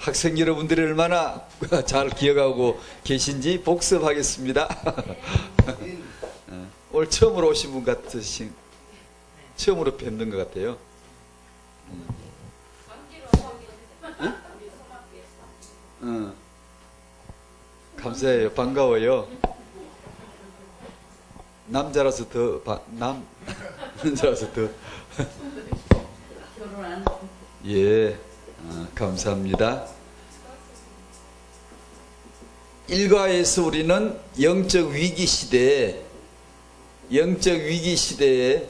학생 여러분들이 얼마나 잘 기억하고 계신지 복습하겠습니다. 오늘 처음으로 오신 분 같으신, 처음으로 뵙는 것 같아요. 감사해요. 반가워요. 남자라서 더 남자라서 더 예, 감사합니다. 일과에서 우리는 영적 위기 시대에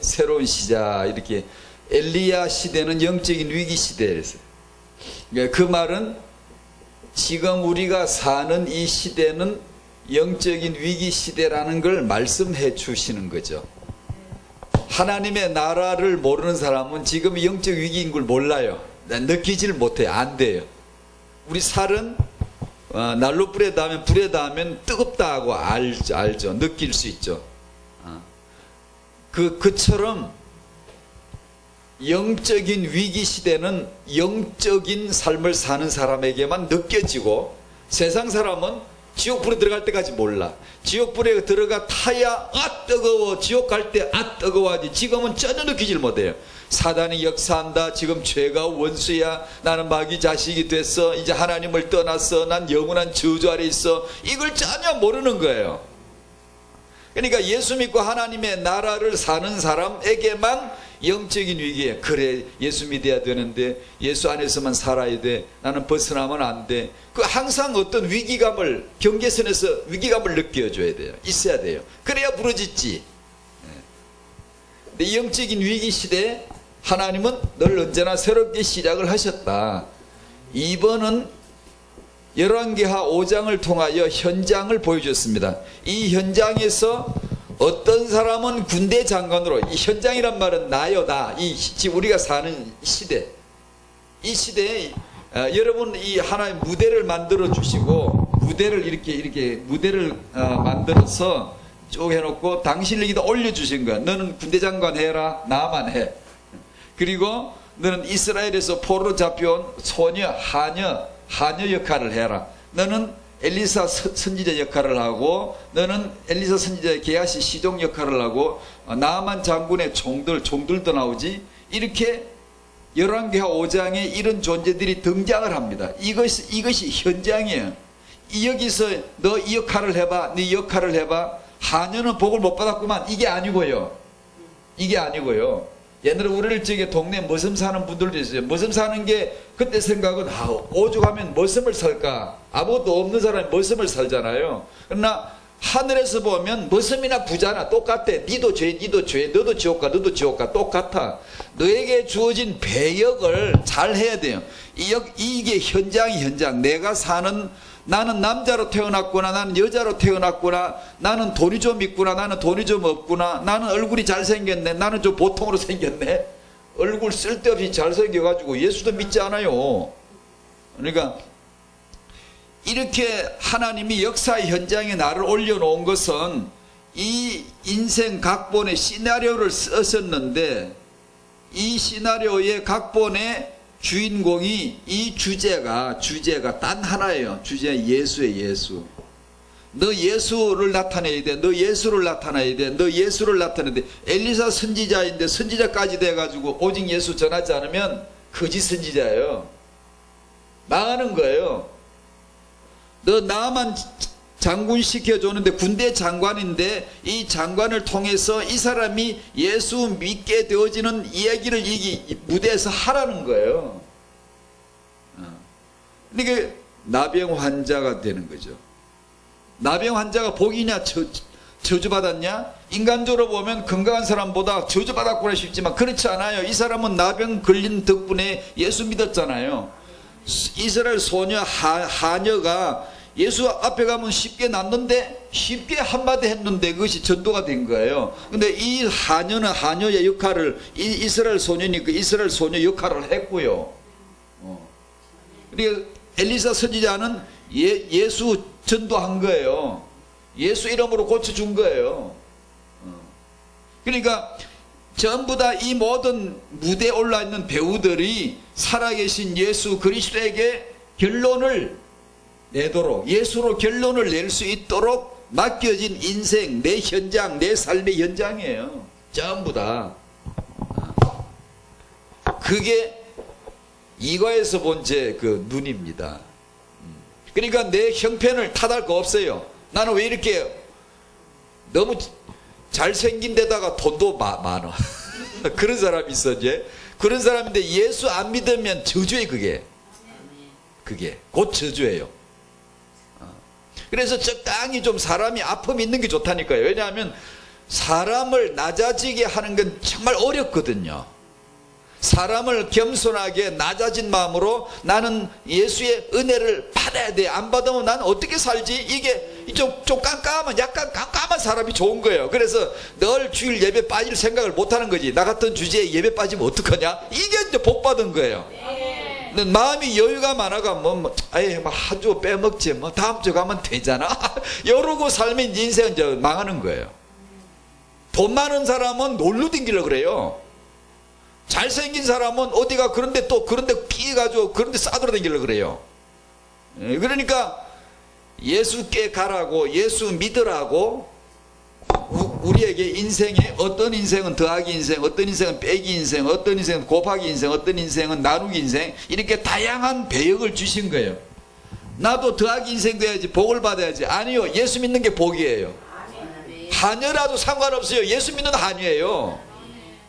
새로운 시작, 이렇게 엘리야 시대는 영적인 위기 시대였어요. 그 말은 지금 우리가 사는 이 시대는 영적인 위기 시대라는 걸 말씀해 주시는 거죠. 하나님의 나라를 모르는 사람은 지금 영적 위기인 걸 몰라요. 느끼질 못해요. 안 돼요. 우리 살은 난로 불에 닿으면 뜨겁다 하고 알죠. 느낄 수 있죠. 그처럼 영적인 위기 시대는 영적인 삶을 사는 사람에게만 느껴지고, 세상 사람은 지옥불에 들어갈 때까지 몰라. 지옥불에 들어가 타야 뜨거워, 지옥 갈 때 뜨거워하지. 지금은 전혀 느끼질 못해요. 사단이 역사한다. 지금 죄가 원수야. 나는 마귀 자식이 됐어. 이제 하나님을 떠났어. 난 영원한 저주 아래 있어. 이걸 전혀 모르는 거예요. 그러니까 예수 믿고 하나님의 나라를 사는 사람에게만 영적인 위기에, 그래 예수 믿어야 되는데 예수 안에서만 살아야 돼, 나는 벗어나면 안 돼. 그 항상 어떤 위기감을, 경계선에서 위기감을 느껴줘야 돼요. 있어야 돼요. 그래야 부러지지. 근데 영적인 위기 시대에 하나님은 늘 언제나 새롭게 시작을 하셨다. 이번은 열왕기하 5장을 통하여 현장을 보여줬습니다. 이 현장에서 어떤 사람은 군대 장관으로, 이 현장이란 말은 나요, 나. 지금 우리가 사는 시대. 이 시대에 여러분 이 하나의 무대를 만들어 주시고, 무대를 이렇게 무대를 만들어서 쭉 해놓고 당신을 여기다 올려주신 거야. 너는 군대 장관 해라. 나만 해. 그리고 너는 이스라엘에서 포로로 잡혀온 소녀, 하녀 역할을 해라. 너는 엘리사 선지자 역할을 하고, 너는 엘리사 선지자의 게하시 시종 역할을 하고, 나만 장군의 종들도 나오지. 이렇게 열왕기하 5장에 이런 존재들이 등장을 합니다. 이것이 현장이에요. 여기서 너 이 역할을 해봐, 네 역할을 해봐. 하녀는 복을 못 받았구만. 이게 아니고요. 옛날에 우리를 저기 동네 머슴 사는 분들도 있어요. 머슴 사는 게 그때 생각은 오죽하면 머슴을 살까. 아무것도 없는 사람이 머슴을 살잖아요. 그러나 하늘에서 보면 머슴이나 부자나 똑같아. 니도 죄, 너도 지옥 가 똑같아. 너에게 주어진 배역을 잘 해야 돼요. 이게 현장. 내가 사는, 나는 남자로 태어났구나, 나는 여자로 태어났구나, 나는 돈이 좀 있구나, 나는 돈이 좀 없구나, 나는 얼굴이 잘생겼네, 나는 좀 보통으로 생겼네. 얼굴 쓸데없이 잘생겨가지고 예수도 믿지 않아요. 그러니까 이렇게 하나님이 역사의 현장에 나를 올려놓은 것은 이 인생 각본의 시나리오를 쓰셨는데, 이 시나리오의 각본의 주인공이, 이 주제가 단 하나예요. 주제 예수예요. 예수. 너 예수를 나타내야 돼. 너 예수를 나타내야 돼. 너 예수를 나타내야 돼. 엘리사 선지자인데 선지자까지 돼가지고 오직 예수 전하지 않으면 거짓 선지자예요. 망하는 거예요. 너 나만 장군 시켜줬는데, 군대 장관인데 이 장관을 통해서 이 사람이 예수 믿게 되어지는 이야기를 이 무대에서 하라는 거예요. 그러니까 나병 환자가 되는 거죠. 나병 환자가 복이냐 저주받았냐? 인간적으로 보면 건강한 사람보다 저주받았구나 싶지만 그렇지 않아요. 이 사람은 나병 걸린 덕분에 예수 믿었잖아요. 이스라엘 소녀 하녀가 예수 앞에 가면 쉽게 낫는데, 쉽게 한마디 했는데 그것이 전도가 된 거예요. 근데 이 하녀는 하녀의 역할을, 이스라엘 소년이 그 이스라엘 소녀 역할을 했고요. 그러니까 엘리사 선지자는 예수 전도한 거예요. 예수 이름으로 고쳐준 거예요. 그러니까 전부 다 이 모든 무대에 올라있는 배우들이 살아계신 예수 그리스도에게 결론을 내도록, 예수로 결론을 낼 수 있도록 맡겨진 인생, 내 현장, 내 삶의 현장이에요. 전부 다. 그게 이과에서 본 제 그 눈입니다. 그러니까 내 형편을 탓할 거 없어요. 나는 왜 이렇게 너무 잘생긴 데다가 돈도 많아. 그런 사람이 있어, 이제. 그런 사람인데 예수 안 믿으면 저주예요, 그게. 그게. 곧 저주예요. 그래서 적당히 좀 사람이 아픔이 있는 게 좋다니까요. 왜냐하면 사람을 낮아지게 하는 건 정말 어렵거든요. 사람을 겸손하게 낮아진 마음으로 나는 예수의 은혜를 받아야 돼. 안 받으면 난 어떻게 살지? 이게 좀 깜깜한, 약간 깜깜한 사람이 좋은 거예요. 그래서 늘 주일 예배 빠질 생각을 못 하는 거지. 나 같은 주제에 예배 빠지면 어떡하냐? 이게 이제 복 받은 거예요. 마음이 여유가 많아가 한 주 빼먹지, 다음 주 가면 되잖아. 이러고 살면 인생은 이제 망하는 거예요. 돈 많은 사람은 놀러 댕기려고 그래요. 잘생긴 사람은 어디가 그런데 끼가지고 그런데 싸돌아 댕기려고 그래요. 그러니까 예수께 가라고, 예수 믿으라고, 우리에게 인생에 어떤 인생은 더하기 인생, 어떤 인생은 빼기 인생, 어떤 인생은 곱하기 인생, 어떤 인생은 나누기 인생, 이렇게 다양한 배역을 주신 거예요. 나도 더하기 인생 돼야지, 복을 받아야지. 아니요, 예수 믿는 게 복이에요. 한여라도 상관없어요. 예수 믿는 한여예요.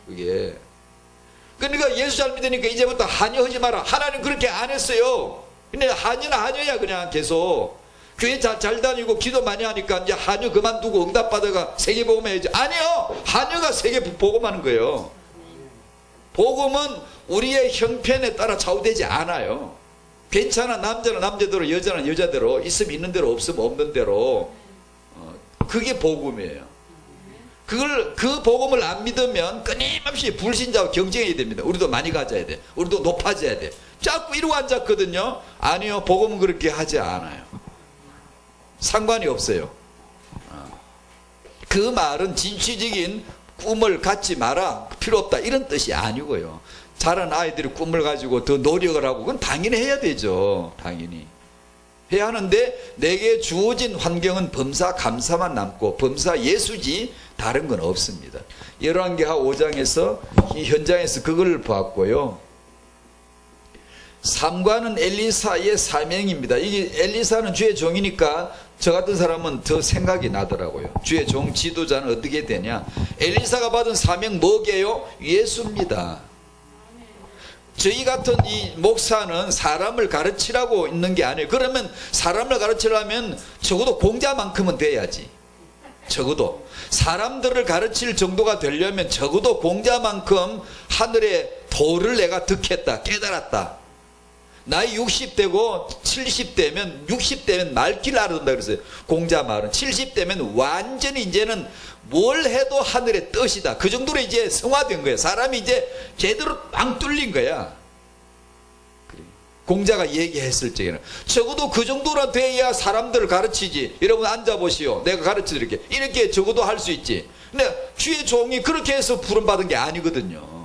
그게. 그러니까 예수 잘 믿으니까 이제부터 한여 하지 마라. 하나님 그렇게 안 했어요. 근데 한여는 한여야. 그냥 계속 교회 잘 다니고 기도 많이 하니까 이제 한여 그만두고 응답받아가 세계복음 해야지. 아니요, 한여가 세계복음하는 거예요. 복음은 우리의 형편에 따라 좌우되지 않아요. 괜찮아. 남자는 남자대로, 여자는 여자대로, 있으면 있는 대로, 없으면 없는 대로. 그게 복음이에요. 그 복음을 안 믿으면 끊임없이 불신자와 경쟁해야 됩니다. 우리도 많이 가져야 돼. 우리도 높아져야 돼. 자꾸 이러고 앉았거든요. 아니요, 복음은 그렇게 하지 않아요. 상관이 없어요. 그 말은 진취적인 꿈을 갖지 마라, 필요 없다, 이런 뜻이 아니고요. 자란 아이들이 꿈을 가지고 더 노력을 하고, 그건 당연히 해야 되죠. 당연히 해야 하는데, 내게 주어진 환경은 범사 감사만 남고 범사 예수지 다른 건 없습니다. 열왕기하 5장에서 이 현장에서 그걸 보았고요. 3관은 엘리사의 사명입니다. 이게 엘리사는 주의 종이니까 저 같은 사람은 더 생각이 나더라고요. 주의 종 지도자는 어떻게 되냐? 엘리사가 받은 사명 뭐게요? 예수입니다. 저희 같은 이 목사는 사람을 가르치라고 있는 게 아니에요. 그러면 사람을 가르치려면 적어도 공자만큼은 돼야지. 적어도 사람들을 가르칠 정도가 되려면 적어도 공자만큼 하늘의 도를 내가 득했다, 깨달았다. 나이 60대고 70대면 60대면 말귀를 알아듣는다 그랬어요. 공자 말은 70대면 완전히 이제는 뭘 해도 하늘의 뜻이다. 그 정도로 이제 성화된 거예요. 사람이 이제 제대로 빵 뚫린 거야. 공자가 얘기했을 적에는 적어도 그 정도라 돼야 사람들을 가르치지. 여러분 앉아보시오. 내가 가르쳐드릴게. 이렇게 적어도 할 수 있지. 근데 주의 종이 그렇게 해서 부름받은 게 아니거든요.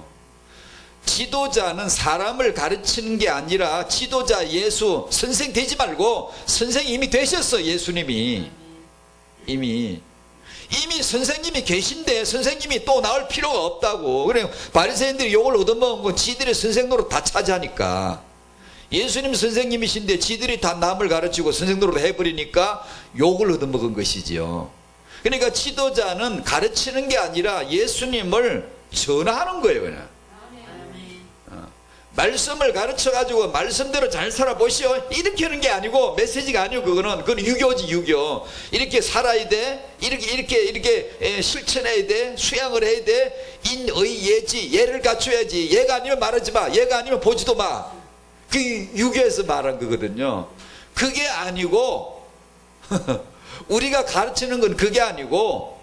지도자는 사람을 가르치는 게 아니라 지도자 예수, 선생 되지 말고 선생이 이미 되셨어. 예수님이 이미 선생님이 계신데 선생님이 또 나올 필요가 없다고. 그래 바리새인들이 욕을 얻어먹은 건 지들의 선생 노릇 다 차지하니까. 예수님 선생님이신데 지들이 다 남을 가르치고 선생 노릇 해버리니까 욕을 얻어먹은 것이지요. 그러니까 지도자는 가르치는 게 아니라 예수님을 전하는 거예요. 그냥 말씀을 가르쳐가지고 말씀대로 잘 살아보시오, 이렇게 하는 게 아니고, 메시지가 아니고, 그건 유교지, 유교. 이렇게 살아야 돼, 이렇게 실천해야 돼, 수양을 해야 돼, 인의 예지, 예를 갖춰야지. 예가 아니면 말하지 마, 예가 아니면 보지도 마. 그 유교에서 말한 거거든요. 그게 아니고 우리가 가르치는 건 그게 아니고,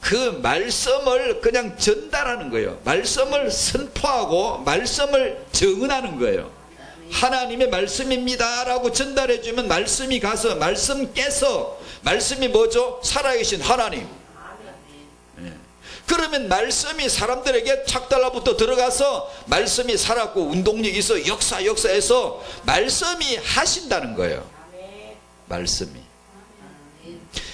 그 말씀을 그냥 전달하는 거예요. 말씀을 선포하고 말씀을 증언하는 거예요. 하나님의 말씀입니다 라고 전달해 주면 말씀이 가서 말씀께서, 말씀이 뭐죠? 살아계신 하나님. 그러면 말씀이 사람들에게 착 달라붙어 들어가서 말씀이 살았고 운동력이 있어 역사해서 말씀이 하신다는 거예요. 말씀이.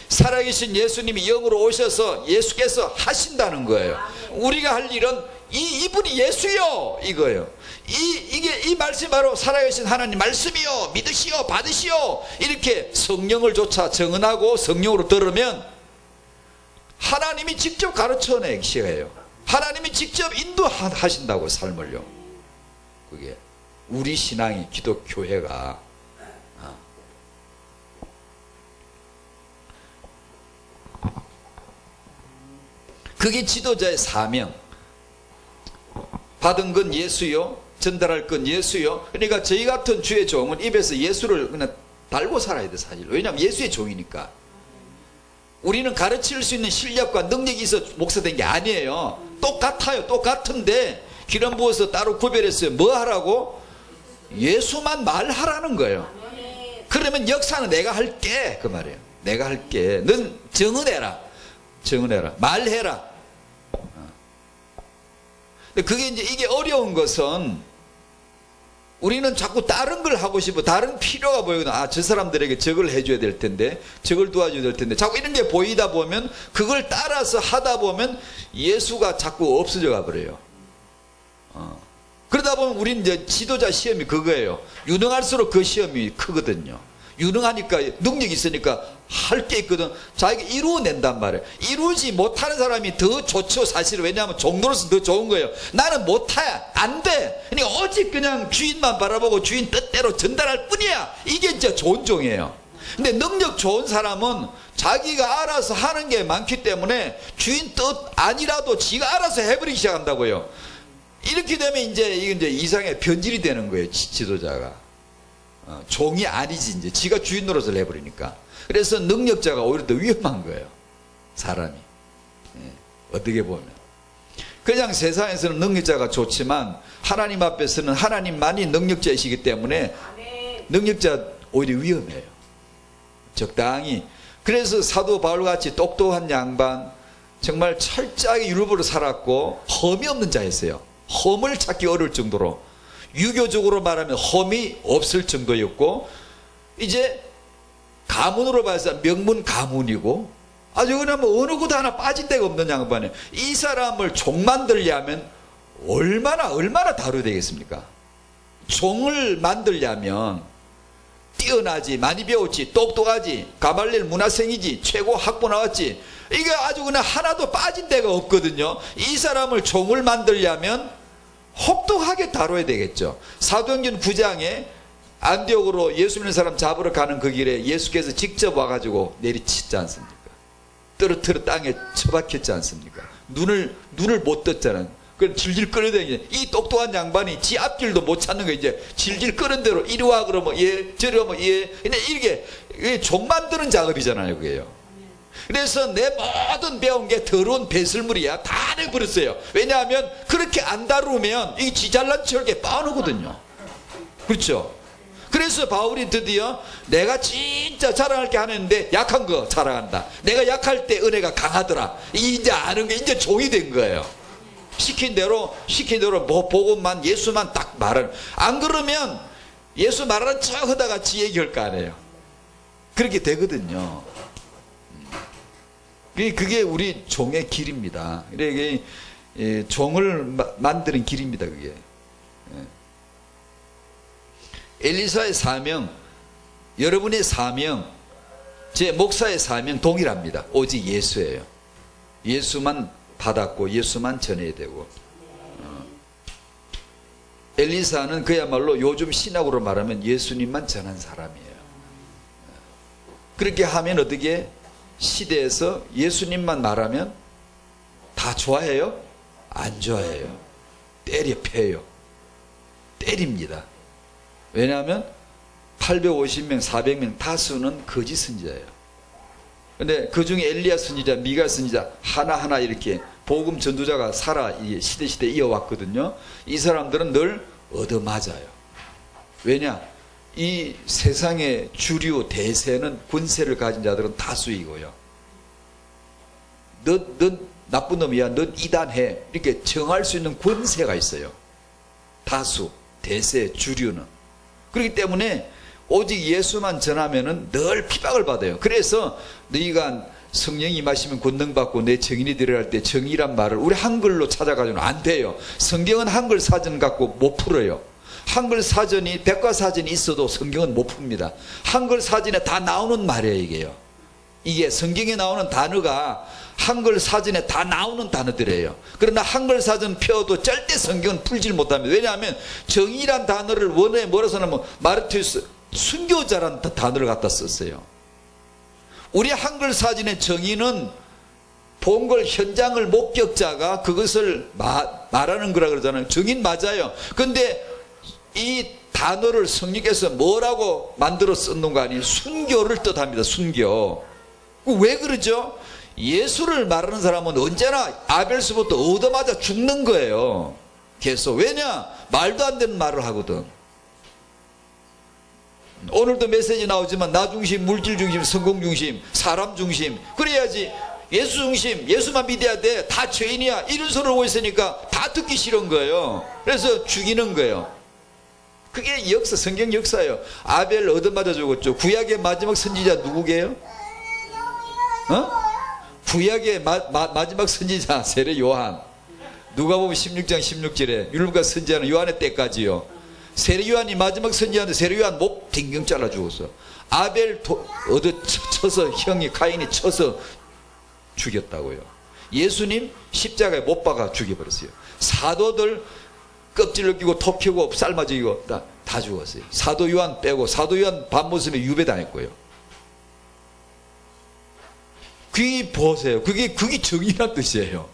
살아계신 예수님이 영으로 오셔서 예수께서 하신다는 거예요. 우리가 할 일은 이분이 예수요 이거예요. 이 말씀이 바로 살아계신 하나님 말씀이요, 믿으시오, 받으시오, 이렇게 성령을 조차 정언하고 성령으로 들으면 하나님이 직접 가르쳐내시게요. 하나님이 직접 인도하신다고 삶을요. 그게 우리 신앙이 기독교회가 그게 지도자의 사명. 받은 건 예수요, 전달할 건 예수요. 그러니까 저희 같은 주의 종은 입에서 예수를 그냥 달고 살아야 돼, 사실. 왜냐하면 예수의 종이니까. 우리는 가르칠 수 있는 실력과 능력이 있어 목사된 게 아니에요. 똑같아요. 똑같은데 기름 부어서 따로 구별했어요. 뭐 하라고? 예수만 말하라는 거예요. 그러면 역사는 내가 할게 그 말이에요. 내가 할게. 넌 정언해라. 말해라. 그게 이제 이게 어려운 것은 우리는 자꾸 다른 걸 하고 싶어. 다른 필요가 보이거든. 아, 저 사람들에게 저걸 해줘야 될 텐데, 저걸 도와줘야 될 텐데. 자꾸 이런 게 보이다 보면 그걸 따라서 하다 보면 예수가 자꾸 없어져 가버려요. 그러다 보면 우리는 이제 지도자 시험이 그거예요. 유능할수록 그 시험이 크거든요. 유능하니까 능력이 있으니까 할 게 있거든. 자기가 이루어낸단 말이에요. 이루지 못하는 사람이 더 좋죠, 사실은. 왜냐하면 종로로서 더 좋은 거예요. 나는 못해, 안 돼. 그러니까 오직 그냥 주인만 바라보고 주인 뜻대로 전달할 뿐이야. 이게 진짜 좋은 종이에요. 근데 능력 좋은 사람은 자기가 알아서 하는 게 많기 때문에 주인 뜻 아니라도 지가 알아서 해버리기 시작한다고요. 이렇게 되면 이게 이제 이상의 변질이 되는 거예요, 지도자가. 종이 아니지, 이제 지가 주인 노릇을 해버리니까. 그래서 능력자가 오히려 더 위험한 거예요, 사람이. 어떻게 보면 그냥 세상에서는 능력자가 좋지만 하나님 앞에서는 하나님만이 능력자이시기 때문에 능력자 오히려 위험해요. 적당히. 그래서 사도 바울같이 똑똑한 양반, 정말 철저하게 율법으로 살았고 험이 없는 자였어요. 험을 찾기 어려울 정도로, 유교적으로 말하면 험이 없을 정도였고, 이제 가문으로 봐서 명문 가문이고, 아주 그냥 뭐 어느 곳 하나 빠진 데가 없는 양반이에요. 이 사람을 종 만들려면 얼마나 다루어야 되겠습니까? 종을 만들려면 뛰어나지, 많이 배웠지, 똑똑하지, 가말리엘 문화생이지, 최고 학부 나왔지, 이게 아주 그냥 하나도 빠진 데가 없거든요. 이 사람을 종을 만들려면 혹독하게 다뤄야 되겠죠. 사도행전 9장에 안디옥으로 예수 믿는 사람 잡으러 가는 그 길에 예수께서 직접 와가지고 내리치지 않습니까? 떨어뜨려 땅에 처박혔지 않습니까? 눈을 못 떴잖아요. 그 질질 끌어다니는 이 똑똑한 양반이 지 앞길도 못 찾는 거 이제 질질 끌은 대로 이리 와 그러면 예, 저리 오면 예. 근데 이게 종 만드는 작업이잖아요, 그게요. 그래서 내 모든 배운 게 더러운 배설물이야. 다 내버렸어요. 왜냐하면 그렇게 안 다루면 이 지잘난 척에 빠놓거든요. 그렇죠? 그래서 바울이 드디어 내가 진짜 자랑할 게 하는데 약한 거 자랑한다. 내가 약할 때 은혜가 강하더라. 이제 아는 게 이제 종이 된 거예요. 시킨 대로 뭐 복음만 예수만 딱 말하는. 안 그러면 예수 말하는 척 하다가 지 얘기할 거 아니에요. 그렇게 되거든요. 그게 우리 종의 길입니다. 이게 종을 만드는 길입니다. 그게. 엘리사의 사명, 여러분의 사명, 제 목사의 사명 동일합니다. 오직 예수예요. 예수만 받았고 예수만 전해야 되고. 엘리사는 그야말로 요즘 신학으로 말하면 예수님만 전한 사람이에요. 그렇게 하면 어떻게 시대에서 예수님만 말하면 다 좋아해요? 안 좋아해요. 때려 패요. 때립니다. 왜냐하면 850명, 400명 다수는 거짓 선지자예요. 근데 그 중에 엘리야 선지자, 미가 선지자 하나하나 이렇게 복음 전도자가 시대 이어왔거든요. 이 사람들은 늘 얻어맞아요. 왜냐? 이 세상의 주류 대세는, 권세를 가진 자들은 다수이고요. 너 나쁜 놈이야, 넌 이단해, 이렇게 정할 수 있는 권세가 있어요. 다수, 대세, 주류는. 그렇기 때문에 오직 예수만 전하면은 늘 핍박을 받아요. 그래서 너희가 성령이 임하시면 권능받고 내 증인이 되리라 할 때 정의란 말을 우리 한글로 찾아가지고는 안 돼요. 성경은 한글 사전 갖고 못 풀어요. 한글 사전이, 백과사전이 있어도 성경은 못 풉니다. 한글 사전에 다 나오는 말이에요, 이게요. 이게 성경에 나오는 단어가 한글 사전에 다 나오는 단어들이에요. 그러나 한글 사전 펴도 절대 성경은 풀질 못합니다. 왜냐하면 정의란 단어를 원어에 몰아서는 뭐 마르티우스, 순교자라는 단어를 갖다 썼어요. 우리 한글 사전의 정의는 본 걸 현장을 목격자가 그것을 말하는 거라 그러잖아요. 정의는 맞아요. 근데 이 단어를 성령께서 뭐라고 만들어 썼는 거 아니에요? 순교를 뜻합니다. 순교. 왜 그러죠? 예수를 말하는 사람은 언제나 아벨서부터 얻어맞아 죽는 거예요. 계속. 왜냐? 말도 안 되는 말을 하거든. 오늘도 메시지 나오지만 나 중심, 물질 중심, 성공 중심, 사람 중심. 그래야지. 예수 중심, 예수만 믿어야 돼. 다 죄인이야. 이런 소리를 하고 있으니까 다 듣기 싫은 거예요. 그래서 죽이는 거예요. 그게 역사, 성경 역사예요. 아벨 얻어맞아 죽었죠. 구약의 마지막 선지자 누구게요? 구약의 마지막 선지자 세례 요한. 누가 보면 16장 16절에 율법과 선지자는 요한의 때까지요. 세례 요한이 마지막 선지자인데 세례 요한 목 딩경 잘라 죽었어. 아벨 쳐서 형이 카인이 쳐서 죽였다고요. 예수님 십자가에 못 박아 죽여버렸어요. 사도들 껍질을 끼고 톱 펴고 삶아 죽이고 다 죽었어요. 사도 요한 빼고. 사도 요한 반모습에 유배당했고요. 그게 보세요. 그게 정의란 뜻이에요.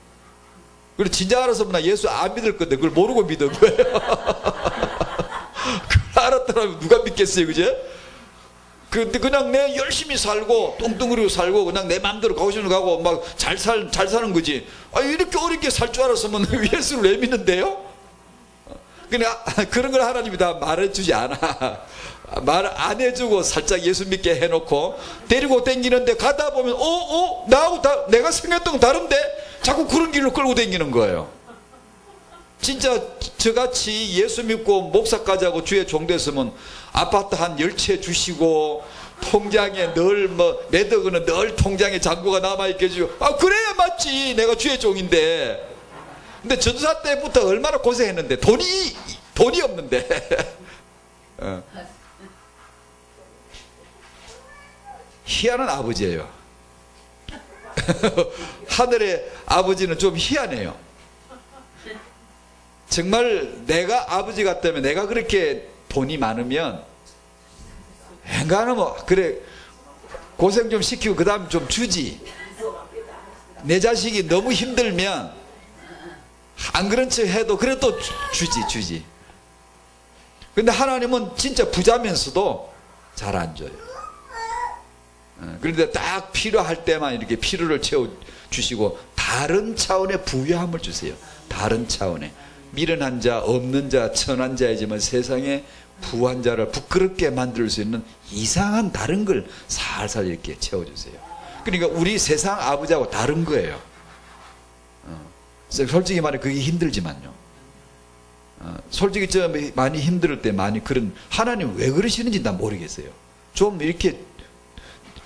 그리고 진짜 알았으면 나 예수 안 믿을 건데 그걸 모르고 믿은 거예요. 그걸 알았더라면 누가 믿겠어요, 그제? 근데 그냥 내 열심히 살고 뚱뚱그리고 살고 그냥 내 마음대로 가고 싶은 거 가고 막 잘 사는 거지. 이렇게 어렵게 살 줄 알았으면 예수를 왜 믿는데요? 그냥 그런 걸 하나님이 다 말해주지 않아. 말 안 해주고 살짝 예수 믿게 해놓고 데리고 댕기는데 가다 보면 나하고 내가 생각했던 건 다른데 자꾸 그런 길로 끌고 댕기는 거예요. 진짜 저같이 예수 믿고 목사까지 하고 주의 종 됐으면 아파트 한 10채 주시고 통장에 늘 매덕은 늘 통장에 잔고가 남아있게 해주고 그래야 맞지. 내가 주의 종인데. 근데 전도사 때부터 얼마나 고생했는데 돈이 없는데. 희한한 아버지예요. 하늘의 아버지는 좀 희한해요. 정말 내가 아버지 같다면 내가 그렇게 돈이 많으면 행간은 그래 고생 좀 시키고 그 다음 좀 주지. 내 자식이 너무 힘들면 안 그런 척 해도 그래도 주지. 근데 하나님은 진짜 부자면서도 잘 안 줘요. 그런데 딱 필요할 때만 이렇게 필요를 채워주시고 다른 차원의 부유함을 주세요. 다른 차원의 미련한 자, 없는 자, 천한 자이지만 세상에 부한 자를 부끄럽게 만들 수 있는 이상한 다른 걸 살살 이렇게 채워주세요. 그러니까 우리 세상 아버지하고 다른 거예요. 솔직히 말해 그게 힘들지만요. 솔직히 저 많이 힘들 때 많이 그런 하나님 왜 그러시는지 난 모르겠어요. 좀 이렇게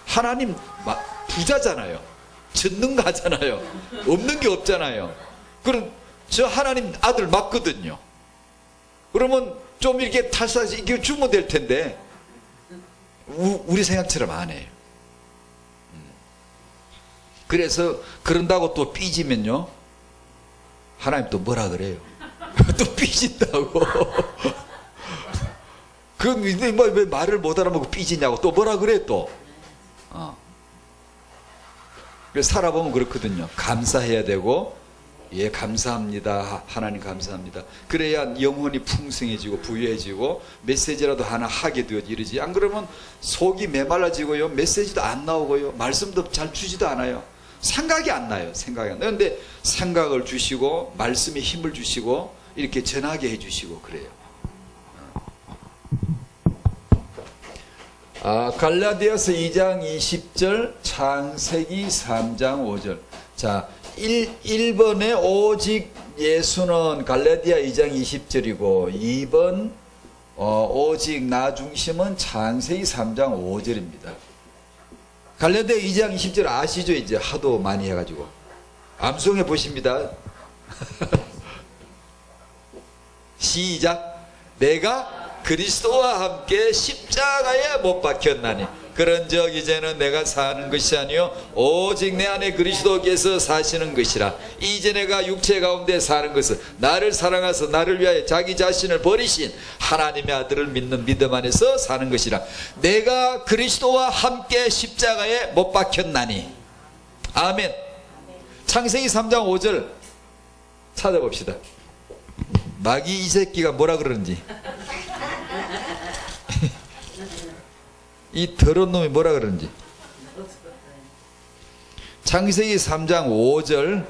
하나님 부자잖아요. 전능가잖아요. 없는 게 없잖아요. 그럼 저 하나님 아들 맞거든요. 그러면 좀 이렇게 탈사시 이게 주면 될 텐데 우리 생각처럼 안 해요. 그래서 그런다고 또 삐지면요 하나님 또 뭐라 그래요? 또 삐진다고. 왜 말을 못 알아먹고 삐지냐고 또 뭐라 그래 또. 그래서 살아보면 그렇거든요. 감사해야 되고 예 감사합니다. 하나님 감사합니다. 그래야 영혼이 풍성해지고 부유해지고 메시지라도 하나 하게 되어지 이러지. 안 그러면 속이 메말라지고요. 메시지도 안 나오고요. 말씀도 잘 주지도 않아요. 생각이 안 나요. 생각이 안 나요. 그런데 생각을 주시고 말씀에 힘을 주시고 이렇게 전하게 해주시고 그래요. 갈라디아서 2장 20절 창세기 3장 5절. 자 1번에 오직 예수는 갈라디아 2장 20절이고 2번 오직 나 중심은 창세기 3장 5절입니다. 갈라디아 2장 20절 아시죠? 이제 하도 많이 해가지고 암송해 보십니다. 시작. 내가 그리스도와 함께 십자가에 못 박혔나니 그런즉 이제는 내가 사는 것이 아니요 오직 내 안에 그리스도께서 사시는 것이라. 이제 내가 육체 가운데 사는 것은 나를 사랑하사 나를 위하여 자기 자신을 버리신 하나님의 아들을 믿는 믿음 안에서 사는 것이라. 내가 그리스도와 함께 십자가에 못 박혔나니. 아멘. 창세기 3장 5절 찾아봅시다. 마귀 이 새끼가 뭐라 그러는지 이 더러운 놈이 뭐라 그러는지. 창세기 3장 5절.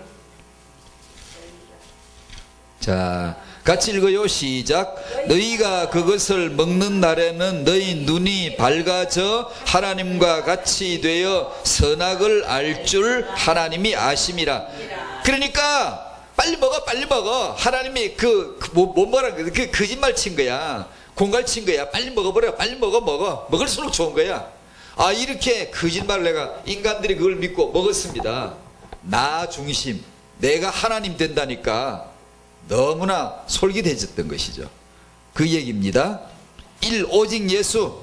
자, 같이 읽어요. 시작. 너희가 그것을 먹는 날에는 너희 눈이 밝아져 하나님과 같이 되어 선악을 알 줄 하나님이 아심이라. 그러니까 빨리 먹어, 빨리 먹어. 하나님이 뭐라 그 거짓말 친 거야. 공갈 친 거야. 빨리 먹어버려. 빨리 먹어. 먹을수록 좋은 거야. 아, 이렇게 거짓말을 내가 인간들이 그걸 믿고 먹었습니다. 나 중심, 내가 하나님 된다니까 너무나 솔깃해졌던 것이죠. 그 얘기입니다. 1. 오직 예수.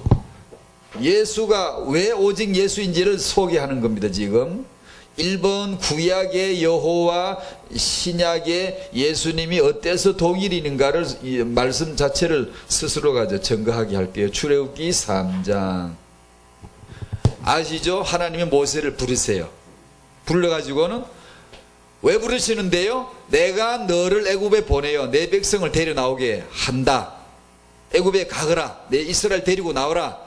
예수가 왜 오직 예수인지를 소개하는 겁니다. 지금 1번 구약의 여호와, 신약의 예수님이 어때서 동일인가를 이 말씀 자체를 스스로가 증거하게 할게요. 출애굽기 3장 아시죠? 하나님이 모세를 부르세요. 불러가지고는 왜 부르시는데요? 내가 너를 애굽에 보내요. 내 백성을 데려 나오게 한다. 애굽에 가거라. 내 이스라엘 데리고 나오라.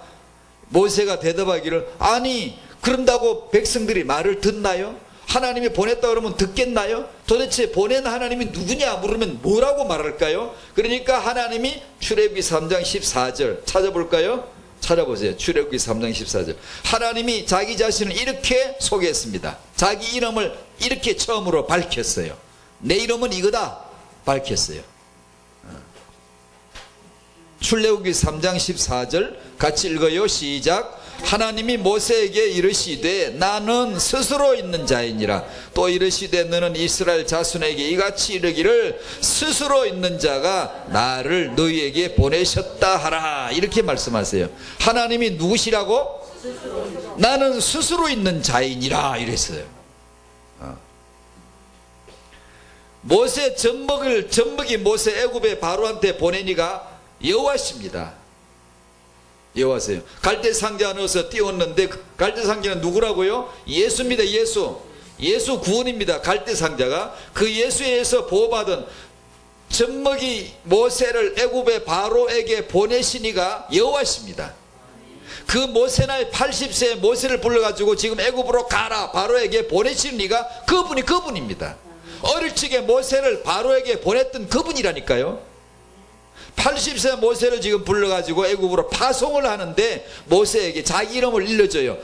모세가 대답하기를, 아니 그런다고 백성들이 말을 듣나요? 하나님이 보냈다 그러면 듣겠나요? 도대체 보낸 하나님이 누구냐 물으면 뭐라고 말할까요? 그러니까 하나님이 출애굽기 3장 14절 찾아볼까요? 찾아보세요. 출애굽기 3장 14절. 하나님이 자기 자신을 이렇게 소개했습니다. 자기 이름을 이렇게 처음으로 밝혔어요. 내 이름은 이거다 밝혔어요. 출애굽기 3장 14절 같이 읽어요. 시작. 하나님이 모세에게 이르시되 나는 스스로 있는 자이니라. 또 이르시되 너는 이스라엘 자손에게 이같이 이르기를 스스로 있는 자가 나를 너희에게 보내셨다 하라. 이렇게 말씀하세요. 하나님이 누구시라고? 나는 스스로 있는 자이니라 이랬어요. 모세 젖먹이 모세 애굽에 바로한테 보내니가 여호와십니다. 여호와세요. 갈대 상자 넣어서 띄웠는데 갈대 상자는 누구라고요? 예수입니다. 예수 구원입니다. 갈대 상자가 그 예수에서 보호받은 젖먹이 모세를 애굽의 바로에게 보내시니가 여호와십니다. 그 모세 나이 80세 모세를 불러가지고 지금 애굽으로 가라 바로에게 보내시는 이가 그분입니다. 어릴 적에 모세를 바로에게 보냈던 그분이라니까요. 80세 모세를 지금 불러가지고 애굽으로 파송을 하는데 모세에게 자기 이름을 일러줘요.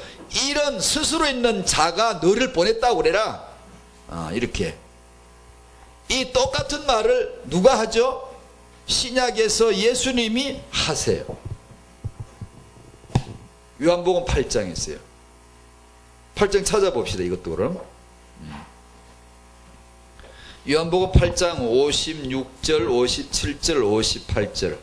이런 스스로 있는 자가 너를 보냈다고 그래라. 이렇게. 이 똑같은 말을 누가 하죠? 신약에서 예수님이 하세요. 요한복음 8장에 있어요. 8장 찾아봅시다. 이것도 그럼. 요한복음 8장 56절, 57절, 58절.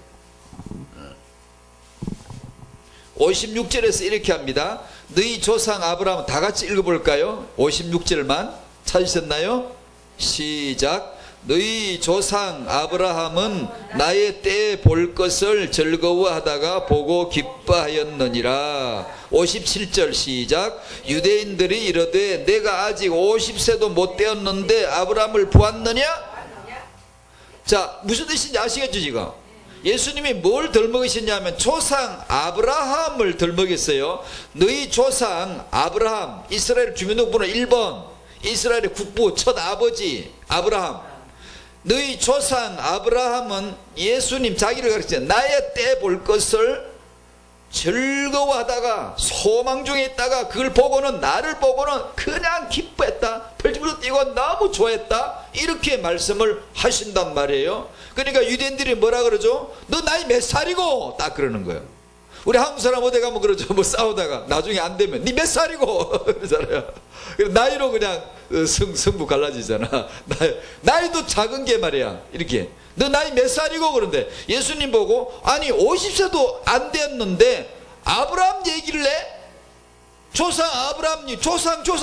56절에서 이렇게 합니다. 너희 조상 아브라함 다 같이 읽어볼까요? 56절만 찾으셨나요? 시작. 너희 조상 아브라함은 나의 때에 볼 것을 즐거워하다가 보고 기뻐하였느니라. 57절 시작. 유대인들이 이르되 내가 아직 50세도 못 되었는데 아브라함을 보았느냐? 자, 무슨 뜻인지 아시겠죠 지금? 예수님이 뭘 덜먹이셨냐면 조상 아브라함을 덜먹였어요. 너희 조상 아브라함, 이스라엘 주민등록번호 1번, 이스라엘의 국부 첫 아버지 아브라함. 너희 조상 아브라함은 예수님 자기를 가르치죠. 나의 때 볼 것을 즐거워하다가 소망 중에 있다가 그걸 보고는 나를 보고는 그냥 기뻐했다. 펄쩍펄쩍 뛰고 너무 좋아했다. 이렇게 말씀을 하신단 말이에요. 그러니까 유대인들이 뭐라 그러죠? 너 나이 몇 살이고? 딱 그러는 거예요. 우리 한국 사람 어디 가면 그러죠. 뭐 싸우다가 나중에 안 되면 니 몇 살이고? 그러잖아요. 나이로 그냥 승부 갈라지잖아. 나이도 작은 게 말이야. 이렇게 너 나이 몇 살이고? 그런데 예수님 보고 아니 50세도 안 됐는데 아브라함 얘기를 해? 조상 아브라함님 조상 저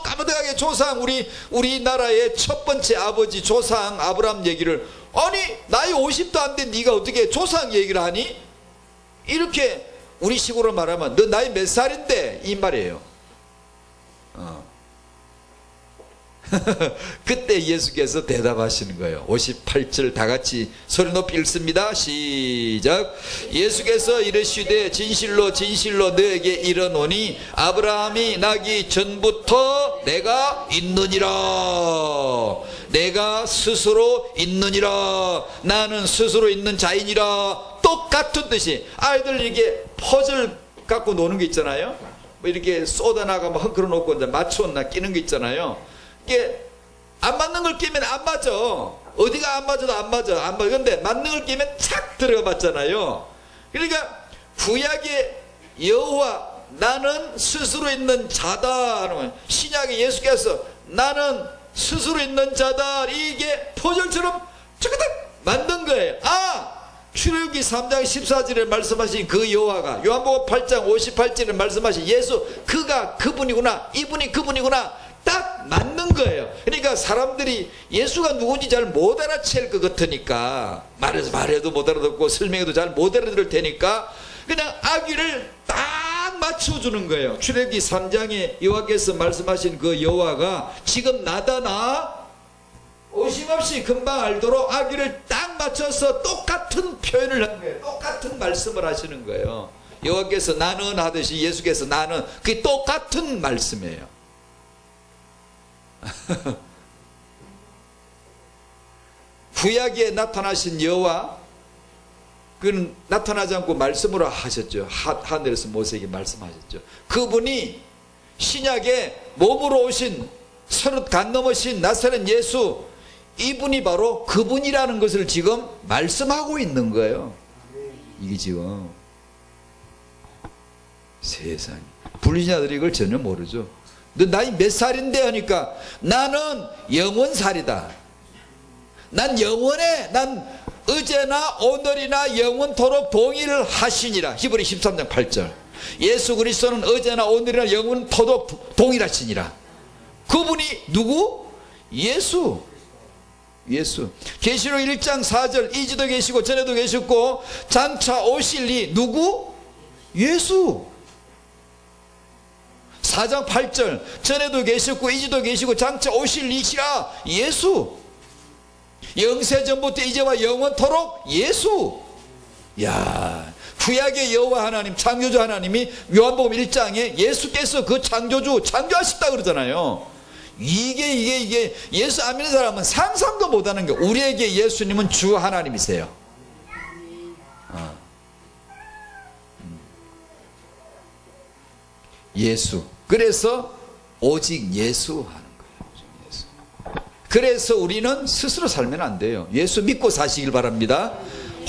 까마득하게 조상 우리나라의 첫 번째 아버지 조상 아브라함 얘기를 아니 나이 50도 안 된 네가 어떻게 조상 얘기를 하니? 이렇게 우리식으로 말하면 너 나이 몇 살인데? 이 말이에요. 그때 예수께서 대답하시는 거예요. 58절 다 같이 소리 높이 읽습니다. 시작. 예수께서 이르시되 진실로 진실로 너에게 이르노니 아브라함이 나기 전부터 내가 있느니라. 내가 스스로 있느니라. 나는 스스로 있는 자이니라. 똑같은 뜻이 아이들 이렇게 퍼즐 갖고 노는 게 있잖아요. 뭐 이렇게 쏟아나가면 헝클어 놓고 이제 맞춰나 끼는 게 있잖아요. 이게 안 맞는 걸 끼면 안 맞아. 어디가 안 맞아도 안 맞아. 근데 맞는 걸 끼면 착 들어가 맞잖아요. 그러니까 구약의 여호와 나는 스스로 있는 자다. 신약의 예수께서 나는 스스로 있는 자다. 이게 퍼즐처럼 쭈그득 만든 거예요. 출애굽기 3장 14절에 말씀하신 그 여호와가 요한복음 8장 58절에 말씀하신 예수 그가 그분이구나. 이분이 그분이구나. 딱 맞는 거예요. 그러니까 사람들이 예수가 누군지 잘 못 알아챌 것 같으니까 말해도 못 알아듣고 설명해도 잘 못 알아들을 테니까 그냥 아귀를 딱 맞춰주는 거예요. 출애굽기 3장에 여호와께서 말씀하신 그 여호와가 지금 나다나 오심없이 금방 알도록 아귀를 딱 맞춰서 똑같은 표현을 한 거예요. 똑같은 말씀을 하시는 거예요. 여호와께서 나는 하듯이 예수께서 나는 그게 똑같은 말씀이에요. 구약에 나타나신 여호와 그는 나타나지 않고 말씀으로 하셨죠. 하늘에서 모세에게 말씀하셨죠. 그분이 신약에 몸으로 오신 서릇 간 넘으신 나사렛 예수 이분이 바로 그분이라는 것을 지금 말씀하고 있는 거예요. 이게 지금 세상에 불신자들이 이걸 전혀 모르죠. 너 나이 몇 살인데 하니까 나는 영원살이다. 난 영원해. 난 어제나 오늘이나 영원토록 동일하시니라. 히브리 13장 8절. 예수 그리스도는 어제나 오늘이나 영원토록 동일하시니라. 그분이 누구? 예수. 계시록 1장 4절 이제도 계시고 전에도 계셨고 장차 오실 이 누구? 예수. 4장 8절 전에도 계셨고 이제도 계시고 장차 오실 이시라 예수. 영세전부터 이제와 영원토록 예수. 야, 구약의 여호와 하나님 창조주 하나님이 요한복음 1장에 예수께서 그 창조하셨다 그러잖아요. 이게 예수 안 믿는 사람은 상상도 못하는 게 우리에게 예수님은 주 하나님이세요. 예수. 그래서 오직 예수 하는 거예요. 예수. 그래서 우리는 스스로 살면 안 돼요. 예수 믿고 사시길 바랍니다.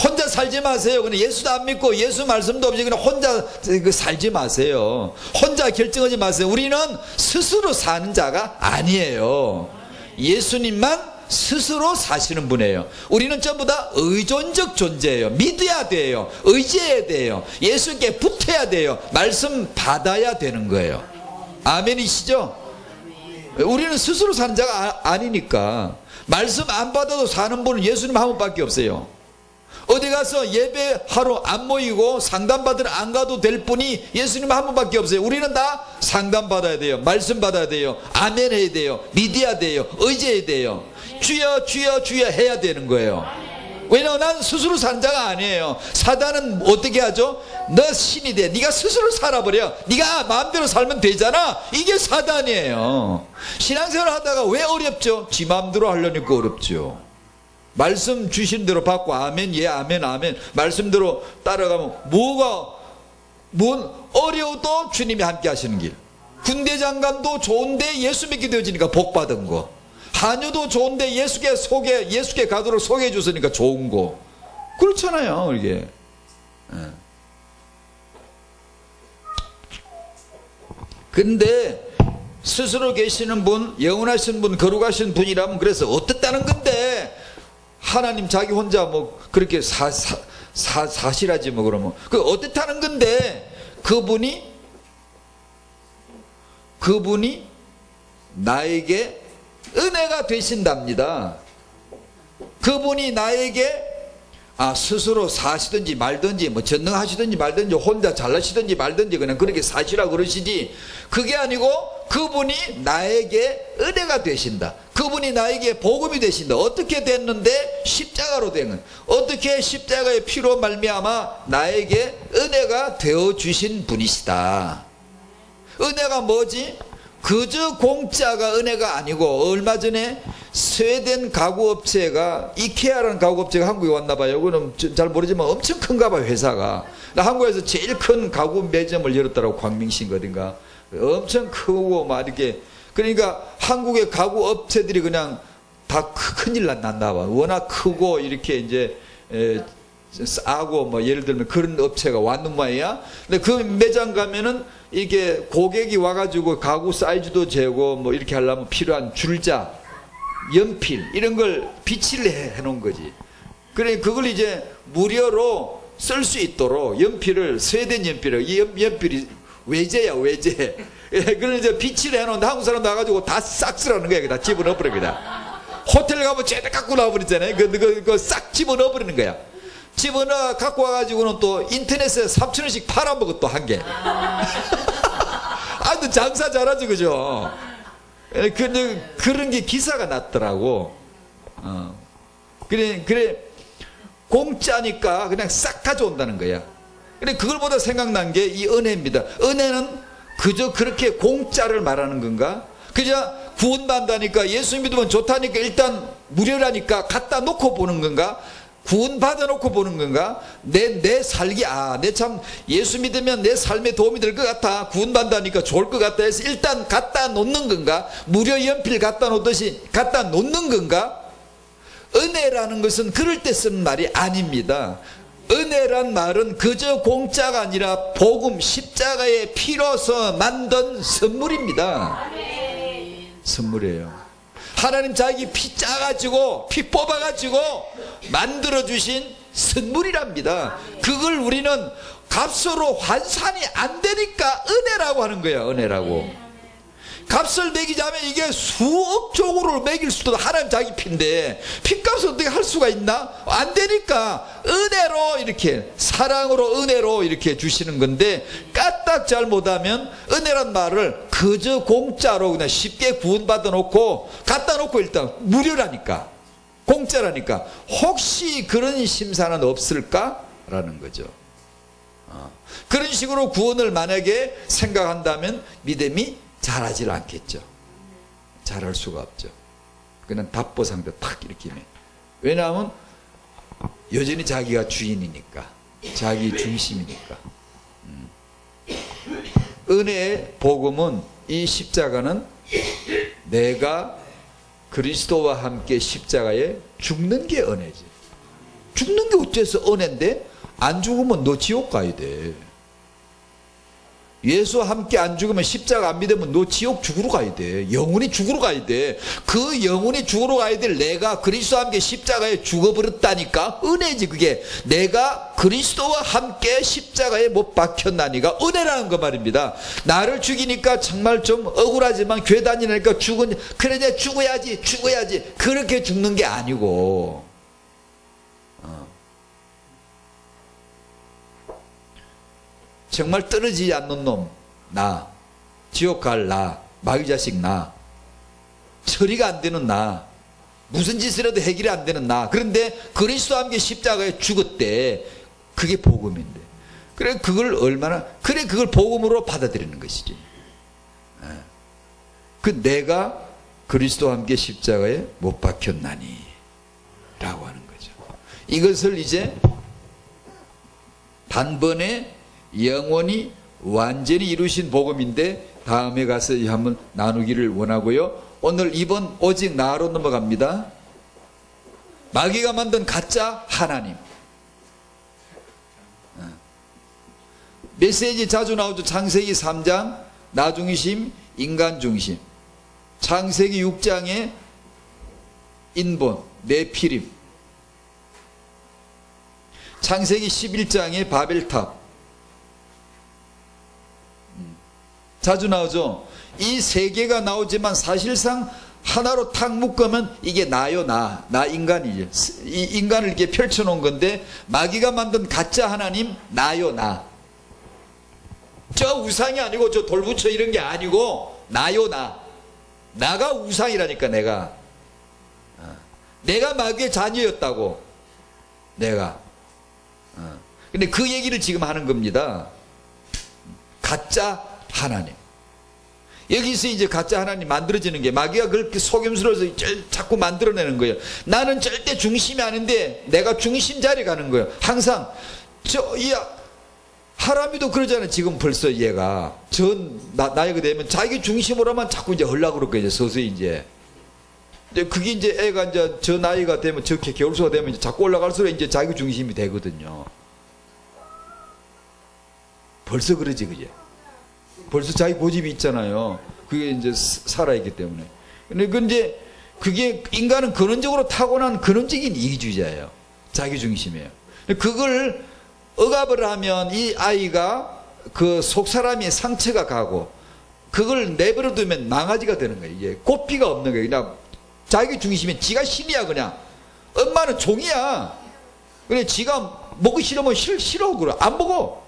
혼자 살지 마세요. 그냥 예수도 안 믿고 예수 말씀도 없이 그냥 혼자 살지 마세요. 혼자 결정하지 마세요. 우리는 스스로 사는 자가 아니에요. 예수님만 스스로 사시는 분이에요. 우리는 전부 다 의존적 존재예요. 믿어야 돼요. 의지해야 돼요. 예수께 붙어야 돼요. 말씀 받아야 되는 거예요. 아멘이시죠? 우리는 스스로 사는 자가 아니니까. 말씀 안 받아도 사는 분은 예수님 한 분밖에 없어요. 어디 가서 예배하러 안 모이고 상담받으러 안 가도 될 분이 예수님 한 분밖에 없어요. 우리는 다 상담받아야 돼요. 말씀 받아야 돼요. 아멘 해야 돼요. 믿어야 돼요. 의지해야 돼요. 주여 주여 주여 해야 되는 거예요. 왜냐하면 난 스스로 사는 자가 아니에요. 사단은 어떻게 하죠? 너 신이 돼. 네가 스스로 살아버려. 네가 마음대로 살면 되잖아. 이게 사단이에요. 신앙생활 하다가 왜 어렵죠? 지 마음대로 하려니까 어렵죠. 말씀 주신 대로 받고 아멘 예 아멘 아멘 말씀대로 따라가면 뭐가 어려워도 주님이 함께 하시는 길. 군대 장관도 좋은데 예수 믿게 되어지니까 복 받은 거. 한유도 좋은데 예수께 가도록 소개해 줬으니까 좋은 거. 그렇잖아요, 이게. 근데 스스로 계시는 분, 영원하신 분, 거룩하신 분이라면 그래서 어떻다는 건데, 하나님 자기 혼자 뭐 그렇게 사실하지 뭐 그러면 그 어떻다는 건데, 그분이 나에게 은혜가 되신답니다. 그분이 나에게 스스로 사시든지 말든지 뭐 전능하시든지 말든지 혼자 잘나시든지 말든지 그냥 그렇게 사시라고 그러시지, 그게 아니고 그분이 나에게 은혜가 되신다. 그분이 나에게 복음이 되신다. 어떻게 됐는데? 십자가로 된 거예요. 어떻게 십자가의 피로 말미암아 나에게 은혜가 되어주신 분이시다. 은혜가 뭐지? 그저 공짜가 은혜가 아니고, 얼마 전에 스웨덴 가구업체가, 이케아라는 가구업체가 한국에 왔나 봐요. 그건 잘 모르지만 엄청 큰가 봐요, 회사가. 한국에서 제일 큰 가구 매점을 열었더라고, 광명시인가 어딘가. 엄청 크고 막 이렇게. 그러니까 한국의 가구업체들이 그냥 다 큰일 났나 봐. 워낙 크고 이렇게 이제 싸고 뭐 예를 들면 그런 업체가 왔는 모양이야. 근데 그 매장 가면은 이게 고객이 와가지고 가구 사이즈도 재고 뭐 이렇게 하려면 필요한 줄자, 연필 이런 걸 비치를 해놓은 거지. 그래 그걸 이제 무료로 쓸 수 있도록 연필을, 스웨덴 연필을, 이 연필이 외제야, 외제. 그걸 이제 비치를 해놓은데 한국 사람 나가지고 다 싹 쓰라는 거야. 다 집어넣어버려 그냥. 호텔 가면 죄다 갖고 나와버리잖아요. 그거 싹 집어넣어버리는 거야. 집어넣어 갖고 와가지고는 또 인터넷에 3,000원씩 팔아먹어 또 한 개. 또 장사 잘하지, 그죠? 그런 게 기사가 났더라고. 그래 공짜니까 그냥 싹 가져온다는 거야. 그래 그걸보다 생각난 게 이 은혜입니다. 은혜는 그저 그렇게 공짜를 말하는 건가? 그저 구원받다니까, 예수 믿으면 좋다니까 일단 무료라니까 갖다 놓고 보는 건가? 구원 받아놓고 보는 건가? 내 살기, 내 참 예수 믿으면 내 삶에 도움이 될 것 같아, 구원 받다니까 좋을 것 같다 해서 일단 갖다 놓는 건가? 무료 연필 갖다 놓듯이 갖다 놓는 건가? 은혜라는 것은 그럴 때 쓰는 말이 아닙니다. 은혜란 말은 그저 공짜가 아니라 복음, 십자가의 피로서 만든 선물입니다. 선물이에요. 하나님 자기 피 짜가지고, 피 뽑아가지고 만들어주신 선물이랍니다. 그걸 우리는 값으로 환산이 안 되니까 은혜라고 하는 거예요. 은혜라고. 값을 매기자면 이게 수억 조구를 매길 수도, 하나님 자기 피인데 피값을 어떻게 할 수가 있나? 안 되니까 은혜로, 이렇게 사랑으로 은혜로 이렇게 주시는 건데, 까딱 잘못하면 은혜란 말을 그저 공짜로 그냥 쉽게 구원받아 놓고 갖다 놓고 일단 무료라니까, 공짜라니까 혹시 그런 심사는 없을까라는 거죠. 그런 식으로 구원을 만약에 생각한다면 믿음이 잘하지 않겠죠. 잘할 수가 없죠. 그냥 답보상대 탁 이렇게. 왜냐하면 여전히 자기가 주인이니까, 자기 중심이니까. 은혜의 복음은, 이 십자가는 내가 그리스도와 함께 십자가에 죽는 게 은혜지. 죽는 게 어째서 은혜인데? 안 죽으면 너 지옥 가야 돼. 예수와 함께 안 죽으면, 십자가 안 믿으면 너 지옥 죽으러 가야 돼. 영원히 죽으러 가야 돼. 그 영원히 죽으러 가야 될 내가 그리스도와 함께 십자가에 죽어버렸다니까 은혜지. 그게 내가 그리스도와 함께 십자가에 못 박혔나니가 은혜라는 거 말입니다. 나를 죽이니까 정말 좀 억울하지만 교회 다니니까 그래 내가 죽어야지 그렇게 죽는 게 아니고, 정말 떨어지지 않는 놈, 나, 지옥 갈 나, 마귀 자식 나, 처리가 안 되는 나, 무슨 짓을 해도 해결이 안 되는 나, 그런데 그리스도와 함께 십자가에 죽었대. 그게 복음인데, 그래 그걸 복음으로 받아들이는 것이지. 그 내가 그리스도와 함께 십자가에 못 박혔나니 라고 하는 거죠. 이것을 이제 단번에 영원히 완전히 이루신 복음인데 다음에 가서 한번 나누기를 원하고요. 오늘 이번 오직 나로 넘어갑니다. 마귀가 만든 가짜 하나님. 메시지 자주 나오죠. 창세기 3장 나 중심, 인간 중심. 창세기 6장에 인본, 네피림. 창세기 11장에 바벨탑. 자주 나오죠. 이 세 개가 나오지만 사실상 하나로 탁 묶으면 이게 나요, 나 인간이죠. 이 인간을 이렇게 펼쳐놓은 건데 마귀가 만든 가짜 하나님 나요, 나. 저 우상이 아니고 저 돌부처 이런 게 아니고 나요, 나가 우상이라니까. 내가 마귀의 자녀였다고. 내가. 근데 그 얘기를 지금 하는 겁니다. 가짜 하나님. 여기서 이제 가짜 하나님 만들어지는 게 마귀가 그렇게 속임수로서 자꾸 만들어내는 거예요. 나는 절대 중심이 아닌데 내가 중심 자리에 가는 거예요. 항상 하람이도 그러잖아요. 지금 벌써 얘가 나이가 되면 자기 중심으로만 자꾸 이제 하려고 그럴 거예요. 서서히 이제. 근데 그게 이제 애가 이제 저 나이가 되면 저렇게 겨울수가 되면 이제 자꾸 올라갈수록 이제 자기 중심이 되거든요. 벌써 그러지, 그제? 벌써 자기 고집이 있잖아요. 그게 이제 살아있기 때문에. 근데 그게 인간은 근원적으로 타고난 근원적인 이기주의자예요. 자기 중심이에요. 그걸 억압을 하면 이 아이가 그 속사람의 상처가 가고 그걸 내버려 두면 망아지가 되는 거예요. 이게 고삐가 없는 거예요. 그냥 자기 중심에 지가 신이야. 그냥 엄마는 종이야. 그래 지가 먹기 싫으면 싫어 그래. 안 먹어.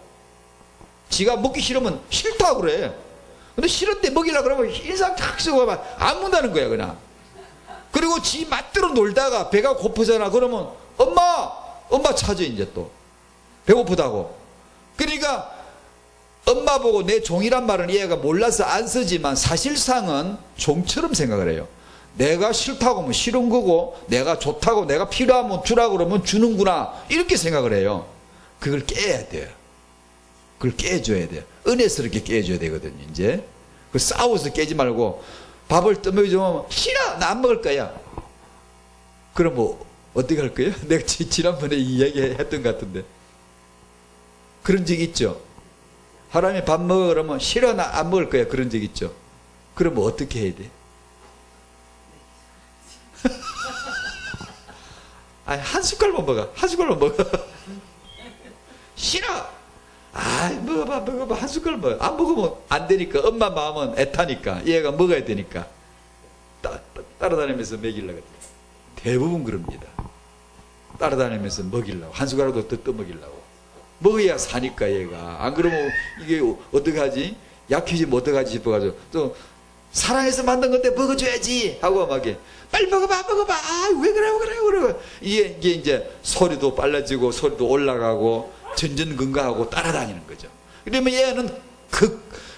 지가 먹기 싫으면 싫다 그래. 근데 싫은데 먹이려고 그러면 인상 탁 쓰고 안 먹는다는 거야 그냥. 그리고 지 맛대로 놀다가 배가 고프잖아. 그러면 엄마 찾아 이제 또 배고프다고. 그러니까 엄마 보고 내 종이란 말은 얘가 몰라서 안 쓰지만 사실상은 종처럼 생각을 해요. 내가 싫다고 하면 싫은 거고 내가 좋다고 내가 필요하면 주라고 그러면 주는구나 이렇게 생각을 해요. 그걸 깨야 돼요. 그걸 깨줘야 돼요. 은혜스럽게 깨줘야 되거든요. 이제 그 싸워서 깨지 말고 밥을 떠먹여주면 싫어 나 안 먹을 거야. 그럼 뭐 어떻게 할 거예요? 내가 지난번에 이야기 했던 것 같은데 그런 적 있죠. 하람이 밥 먹어 그러면 싫어 나 안 먹을 거야. 그런 적 있죠. 그럼 뭐 어떻게 해야 돼? 아니 한 숟갈만 먹어. 한 숟갈만 먹어. 싫어. 아이 먹어봐 한 숟갈 먹어. 안 먹으면 안 되니까. 엄마 마음은 애타니까 얘가 먹어야 되니까 따라다니면서 먹이려고. 대부분 그럽니다. 따라다니면서 먹이려고 한 숟가락도 더 떠먹이려고. 먹어야 사니까 얘가. 안 그러면 이게 어떡하지? 약해지면 어떡하지 싶어가지고 또 사랑해서 만든 건데 먹어줘야지 하고 막 빨리 먹어봐 아, 왜 그래 이게 이제 소리도 빨라지고 소리도 올라가고 전전긍긍하고 따라다니는 거죠. 그러면 얘는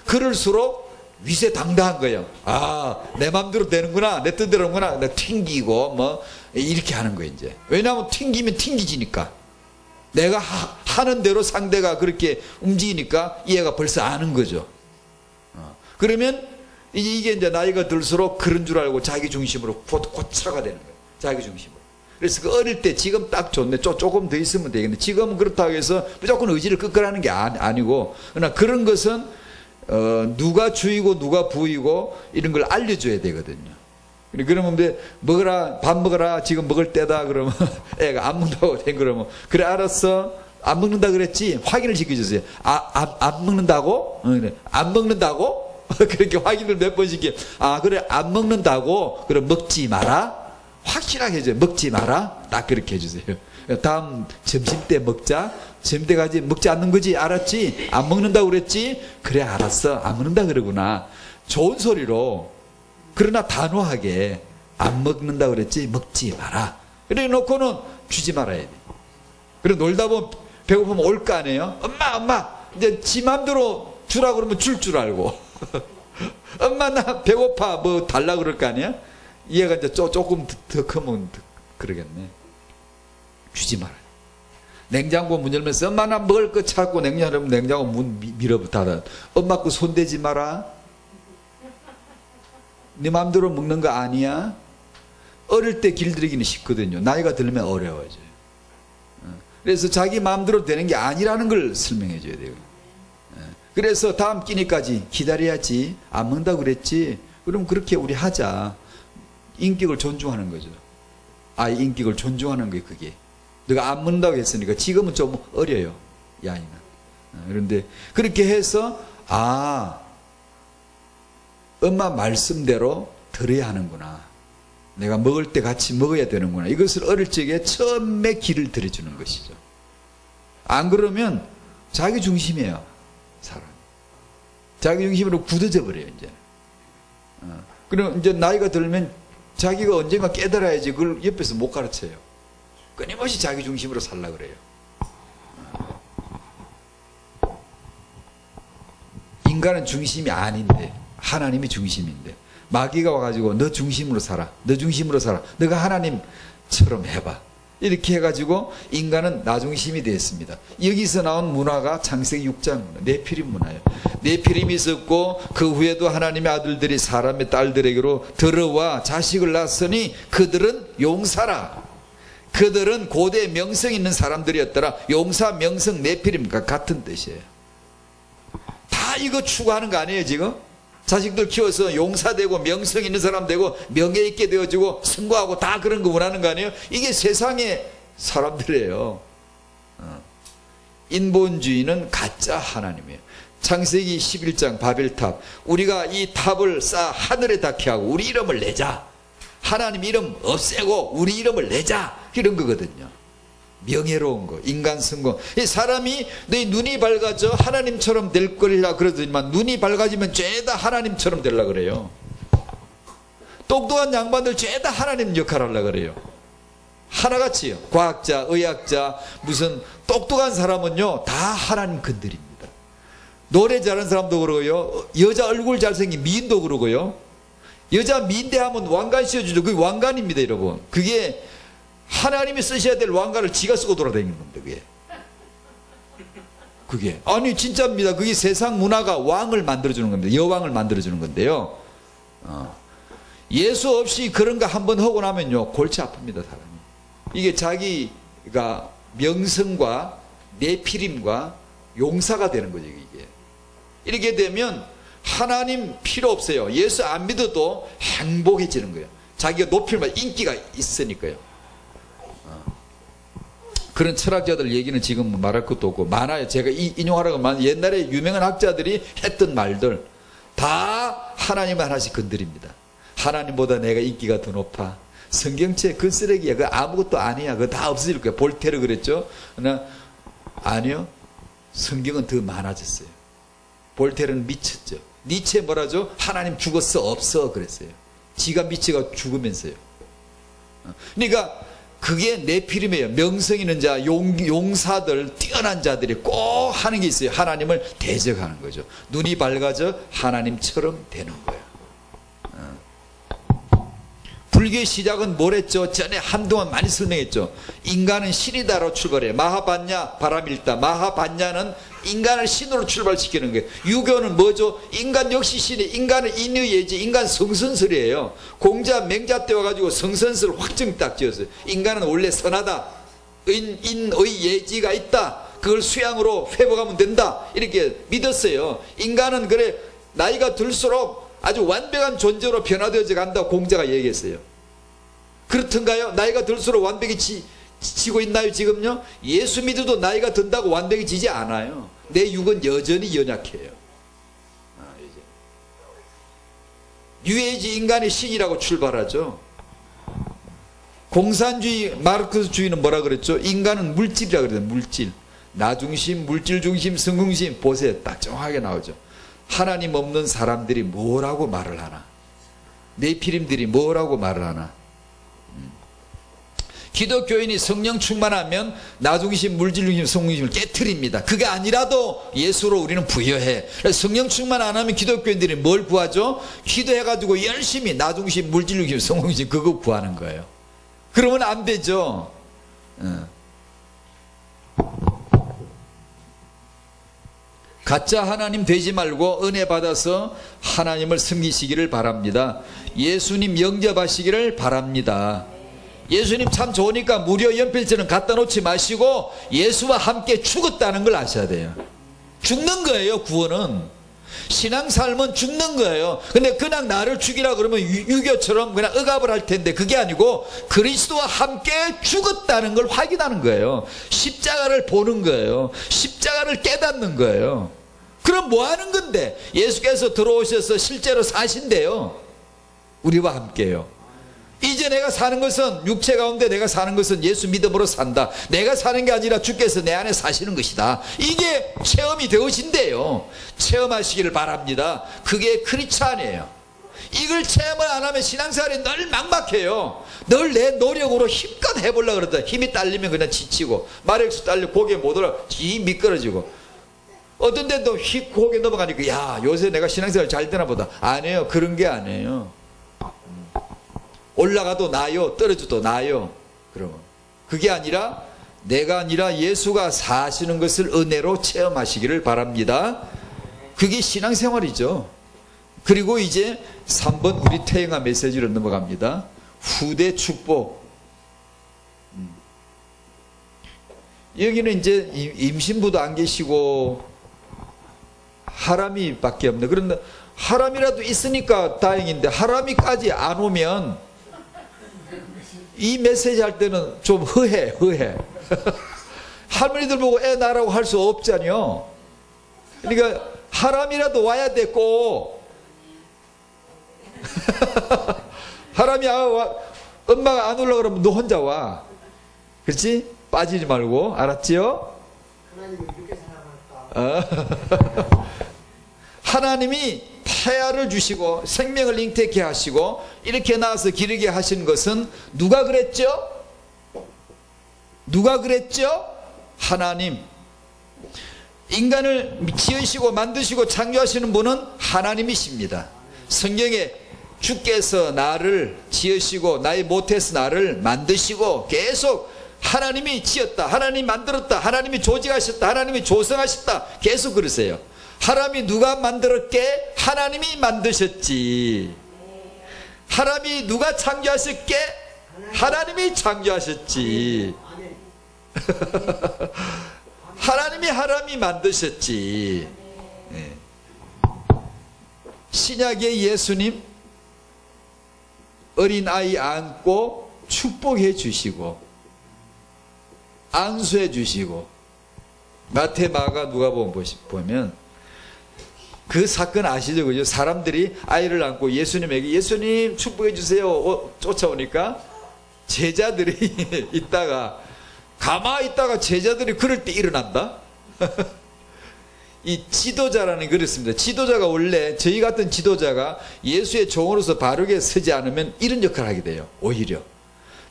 그럴수록 위세당당한 거예요. 아, 내 맘대로 되는구나, 내 뜻대로 하는구나. 내가 튕기고 뭐 이렇게 하는 거예요. 이제 왜냐하면 튕기면 튕기지니까. 내가 하는 대로 상대가 그렇게 움직이니까 얘가 벌써 아는 거죠. 그러면 이게 이제 나이가 들수록 그런 줄 알고 자기 중심으로 고차가 되는 거예요. 자기 중심으로. 그래서 그 어릴 때 지금 딱 좋네. 조금 더 있으면 되겠네. 지금은 그렇다고 해서 무조건 의지를 끄끄라는 게 아니고, 그러나 그런 것은 누가 주이고 누가 부이고 이런 걸 알려줘야 되거든요. 그러면 먹어라, 밥 먹어라, 지금 먹을 때다 그러면 애가 안 먹는다고 된 그러면 그래 알았어, 안 먹는다 그랬지, 확인을 시켜주세요. 안 먹는다고? 안 먹는다고? 그렇게 확인을 몇 번 시켜. 아 그래 안 먹는다고? 그럼 먹지 마라. 확실하게 해줘요. 먹지 마라. 딱 그렇게 해주세요. 다음 점심때 먹자. 점심때까지 먹지 않는 거지. 알았지? 안 먹는다고 그랬지? 그래 알았어. 안 먹는다 그러구나. 좋은 소리로, 그러나 단호하게 안 먹는다 그랬지? 먹지 마라. 그래 놓고는 주지 말아야 돼. 그래 놀다 보면 배고프면 올 거 아니에요? 엄마 이제 지 맘대로 주라 그러면 줄 알고 엄마 나 배고파 뭐 달라 그럴 거 아니야? 얘가 이제 조금 더 크면 그러겠네. 주지 말아요. 냉장고 문 열면서 엄마 나 먹을 거 찾고 냉장고 문 밀어 닫아. 엄마 거 손대지 마라. 네 마음대로 먹는 거 아니야. 어릴 때 길들이기는 쉽거든요. 나이가 들면 어려워져요. 그래서 자기 마음대로 되는 게 아니라는 걸 설명해 줘야 돼요. 그래서 다음 끼니까지 기다려야지. 안 먹는다고 그랬지. 그럼 그렇게 우리 하자. 인격을 존중하는 거죠. 아이 인격을 존중하는 게 그게. 너가 안 먹는다고 했으니까 지금은 좀 어려요. 이 아이는. 그런데 그렇게 해서 엄마 말씀대로 들어야 하는구나. 내가 먹을 때 같이 먹어야 되는구나. 이것을 어릴 적에 처음에 길을 들여주는 것이죠. 안 그러면 자기 중심이에요. 사람. 자기 중심으로 굳어져 버려요. 이제. 그럼 이제 나이가 들면 자기가 언젠가 깨달아야지 그걸 옆에서 못 가르쳐요. 끊임없이 자기 중심으로 살라 그래요. 인간은 중심이 아닌데 하나님이 중심인데 마귀가 와가지고 너 중심으로 살아. 너 중심으로 살아. 너가 하나님처럼 해봐. 이렇게 해가지고 인간은 나 중심이 되었습니다. 여기서 나온 문화가 창세기 6장 문화, 네피림 문화예요. 네피림이 있었고 그 후에도 하나님의 아들들이 사람의 딸들에게로 들어와 자식을 낳았으니 그들은 용사라. 그들은 고대 명성 있는 사람들이었더라. 용사, 명성, 네피림과 같은 뜻이에요. 다 이거 추구하는 거 아니에요 지금? 자식들 키워서 용사되고 명성 있는 사람 되고 명예 있게 되어지고 승고하고 다 그런 거 원하는 거 아니에요? 이게 세상의 사람들이에요. 인본주의는 가짜 하나님이에요. 창세기 11장 바벨탑. 우리가 이 탑을 쌓아 하늘에 닿게 하고 우리 이름을 내자. 하나님 이름 없애고 우리 이름을 내자. 이런 거거든요. 명예로운 거, 인간 성공. 사람이 내 눈이 밝아져 하나님처럼 될 거리라 그러더니만 눈이 밝아지면 죄다 하나님처럼 되려고 그래요. 똑똑한 양반들 죄다 하나님 역할을 하려고 그래요. 하나같이요. 과학자, 의학자, 무슨 똑똑한 사람은요 다 하나님 건드립니다. 노래 잘하는 사람도 그러고요. 여자 얼굴 잘생긴 미인도 그러고요. 여자 미인대하면 왕관 씌워주죠. 그게 왕관입니다 여러분. 그게 하나님이 쓰셔야 될 왕관을 지가 쓰고 돌아다니는 겁니다. 그게 아니 진짜입니다. 그게 세상 문화가 왕을 만들어주는 겁니다. 여왕을 만들어주는 건데요. 예수 없이 그런 거 한번 하고 나면요 골치 아픕니다 사람이. 이게 자기가 명성과 내피림과 용사가 되는 거죠 이게. 이렇게 되면 하나님 필요 없어요. 예수 안 믿어도 행복해지는 거예요. 자기가 높임을 인기가 있으니까요. 그런 철학자들 얘기는 지금 말할 것도 없고 많아요. 제가 인용하라고 하면 옛날에 유명한 학자들이 했던 말들 다 하나님을 하나씩 건드립니다. 하나님보다 내가 인기가 더 높아. 성경책 그 쓰레기야. 그 아무것도 아니야. 그거 다 없어질 거야. 볼테르 그랬죠. 그러나 아니요. 성경은 더 많아졌어요. 볼테르는 미쳤죠. 니체 뭐라죠? 하나님 죽었어 없어 그랬어요. 지가 미치가 죽으면서요. 그러니까 그게 네피림이에요. 명성 있는 자, 용사들, 뛰어난 자들이 꼭 하는 게 있어요. 하나님을 대적하는 거죠. 눈이 밝아져 하나님처럼 되는 거예요. 불교의 시작은 뭘 했죠? 전에 한동안 많이 설명했죠. 인간은 신이다로 출발해요. 마하반야, 바람일다. 마하반야는 인간을 신으로 출발시키는 거예요. 유교는 뭐죠? 인간 역시 신이, 인간은 인의예지, 인간 성선설이에요. 공자, 맹자 때 와가지고 성선설 확정 딱 지었어요. 인간은 원래 선하다. 인의 예지가 있다. 그걸 수양으로 회복하면 된다. 이렇게 믿었어요. 인간은 그래 나이가 들수록 아주 완벽한 존재로 변화되어져 간다고 공자가 얘기했어요. 그렇던가요? 나이가 들수록 완벽히 지고 있나요 지금요? 예수 믿어도 나이가 든다고 완벽히 지지 않아요. 내 육은 여전히 연약해요. 유해지 인간의 신이라고 출발하죠. 공산주의 마르크스주의는 뭐라 그랬죠? 인간은 물질이라 그래요. 물질. 나 중심, 물질 중심, 성중심. 보세요. 딱 정확하게 나오죠. 하나님 없는 사람들이 뭐라고 말을 하나? 네피림들이 뭐라고 말을 하나? 기독교인이 성령 충만하면 나 중심, 물질 중심, 성중심을 깨트립니다. 그게 아니라도 예수로 우리는 부여해. 성령 충만 안 하면 기독교인들이 뭘 구하죠? 기도해가지고 열심히 나 중심, 물질 중심, 성중심 그거 구하는 거예요. 그러면 안 되죠. 가짜 하나님 되지 말고 은혜 받아서 하나님을 섬기시기를 바랍니다. 예수님 영접하시기를 바랍니다. 예수님 참 좋으니까 무료 연필처럼 갖다 놓지 마시고 예수와 함께 죽었다는 걸 아셔야 돼요. 죽는 거예요. 구원은. 신앙삶은 죽는 거예요. 근데 그냥 나를 죽이라 그러면 유교처럼 그냥 억압을 할 텐데 그게 아니고 그리스도와 함께 죽었다는 걸 확인하는 거예요. 십자가를 보는 거예요. 십자가를 깨닫는 거예요. 그럼 뭐 하는 건데? 예수께서 들어오셔서 실제로 사신대요. 우리와 함께요. 이제 내가 사는 것은, 육체 가운데 내가 사는 것은 예수 믿음으로 산다. 내가 사는 게 아니라 주께서 내 안에 사시는 것이다. 이게 체험이 되어진대요. 체험하시기를 바랍니다. 그게 크리스찬이에요. 이걸 체험을 안 하면 신앙생활이 늘 막막해요. 늘 내 노력으로 힘껏 해보려고 그러다 힘이 딸리면 그냥 지치고, 마력수 딸리고 고개 못 올라 이 미끄러지고, 어떤 데도 휙 고개 넘어가니까 야 요새 내가 신앙생활 잘 되나 보다. 아니에요. 그런 게 아니에요. 올라가도 나요, 떨어져도 나요. 그러면 그게 아니라 내가 아니라 예수가 사시는 것을 은혜로 체험하시기를 바랍니다. 그게 신앙생활이죠. 그리고 이제 3번 우리 태영아 메시지로 넘어갑니다. 후대 축복. 여기는 이제 임신부도 안 계시고 하람이밖에 없네. 그런데 하람이라도 있으니까 다행인데 하람이까지 안 오면 이 메시지 할 때는 좀 허해. 할머니들 보고 애 낳으라고 할 수 없잖아요. 그러니까 하람이라도 와야 돼 꼭. 하람이 엄마가 안 올라 그러면 너 혼자 와. 그렇지? 빠지지 말고. 알았지요? 하나님이 이렇게 사랑할까? 하나님이 태아를 주시고 생명을 잉태케 하시고 이렇게 낳아서 기르게 하신 것은 누가 그랬죠? 누가 그랬죠? 하나님. 인간을 지으시고 만드시고 창조하시는 분은 하나님이십니다. 성경에 주께서 나를 지으시고 나의 못해서 나를 만드시고 계속 하나님이 지었다, 하나님이 만들었다, 하나님이 조직하셨다, 하나님이 조성하셨다 계속 그러세요. 하나님이 누가 만들었게? 하나님이 만드셨지. 하나님이 누가 창조하셨게? 하나님이 창조하셨지. 하나님이 만드셨지. 네. 신약의 예수님 어린아이 안고 축복해 주시고 안수해 주시고, 마태 마가 누가복음 보면 그 사건 아시죠? 그죠? 사람들이 아이를 안고 예수님에게 예수님 축복해 주세요 쫓아오니까 제자들이 있다가 가만히 있다가 제자들이 그럴 때 일어난다. 이 지도자라는 게 그렇습니다. 지도자가 원래 저희 같은 지도자가 예수의 종으로서 바르게 서지 않으면 이런 역할을 하게 돼요. 오히려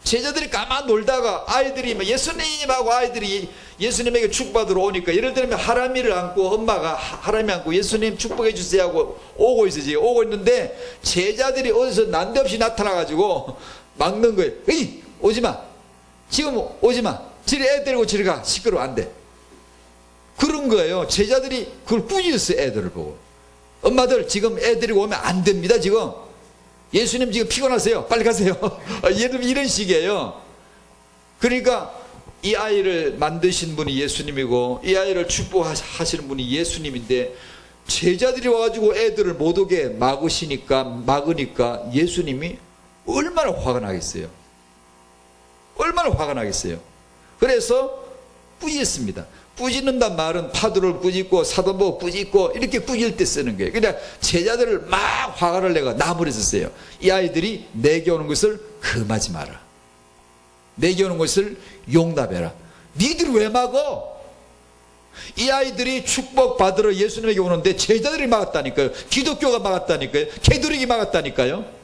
제자들이 가만 놀다가 아이들이 예수님하고 아이들이 예수님에게 축복받으러 오니까, 예를 들면 하람이를 안고 엄마가 하람이 안고 예수님 축복해 주세요 하고 오고 있어지. 오고 있는데 제자들이 어디서 난데없이 나타나가지고 막는 거예요. 에이 오지마, 지금 오지마, 저리 애 데리고 저리 가, 시끄러워 안 돼. 그런 거예요. 제자들이 그걸 꾸짖었어요. 애들을 보고. 엄마들 지금 애 데리고 오면 안 됩니다. 지금 예수님 지금 피곤하세요. 빨리 가세요. 이런 식이에요. 그러니까 이 아이를 만드신 분이 예수님이고 이 아이를 축복하시는 분이 예수님인데 제자들이 와가지고 애들을 못 오게 막으니까 예수님이 얼마나 화가 나겠어요. 얼마나 화가 나겠어요. 그래서 꾸짖습니다. 꾸짖는단 말은 파도를 꾸짖고 사도보 꾸짖고 이렇게 꾸짖을 때 쓰는 거예요. 그냥 제자들을 막 화를 내가 나무랬었어요. 이 아이들이 내게 오는 것을 금하지 마라. 내게 오는 것을 용납해라. 니들 왜 막어? 이 아이들이 축복받으러 예수님에게 오는데 제자들이 막았다니까요. 기독교가 막았다니까요. 개도릭이 막았다니까요.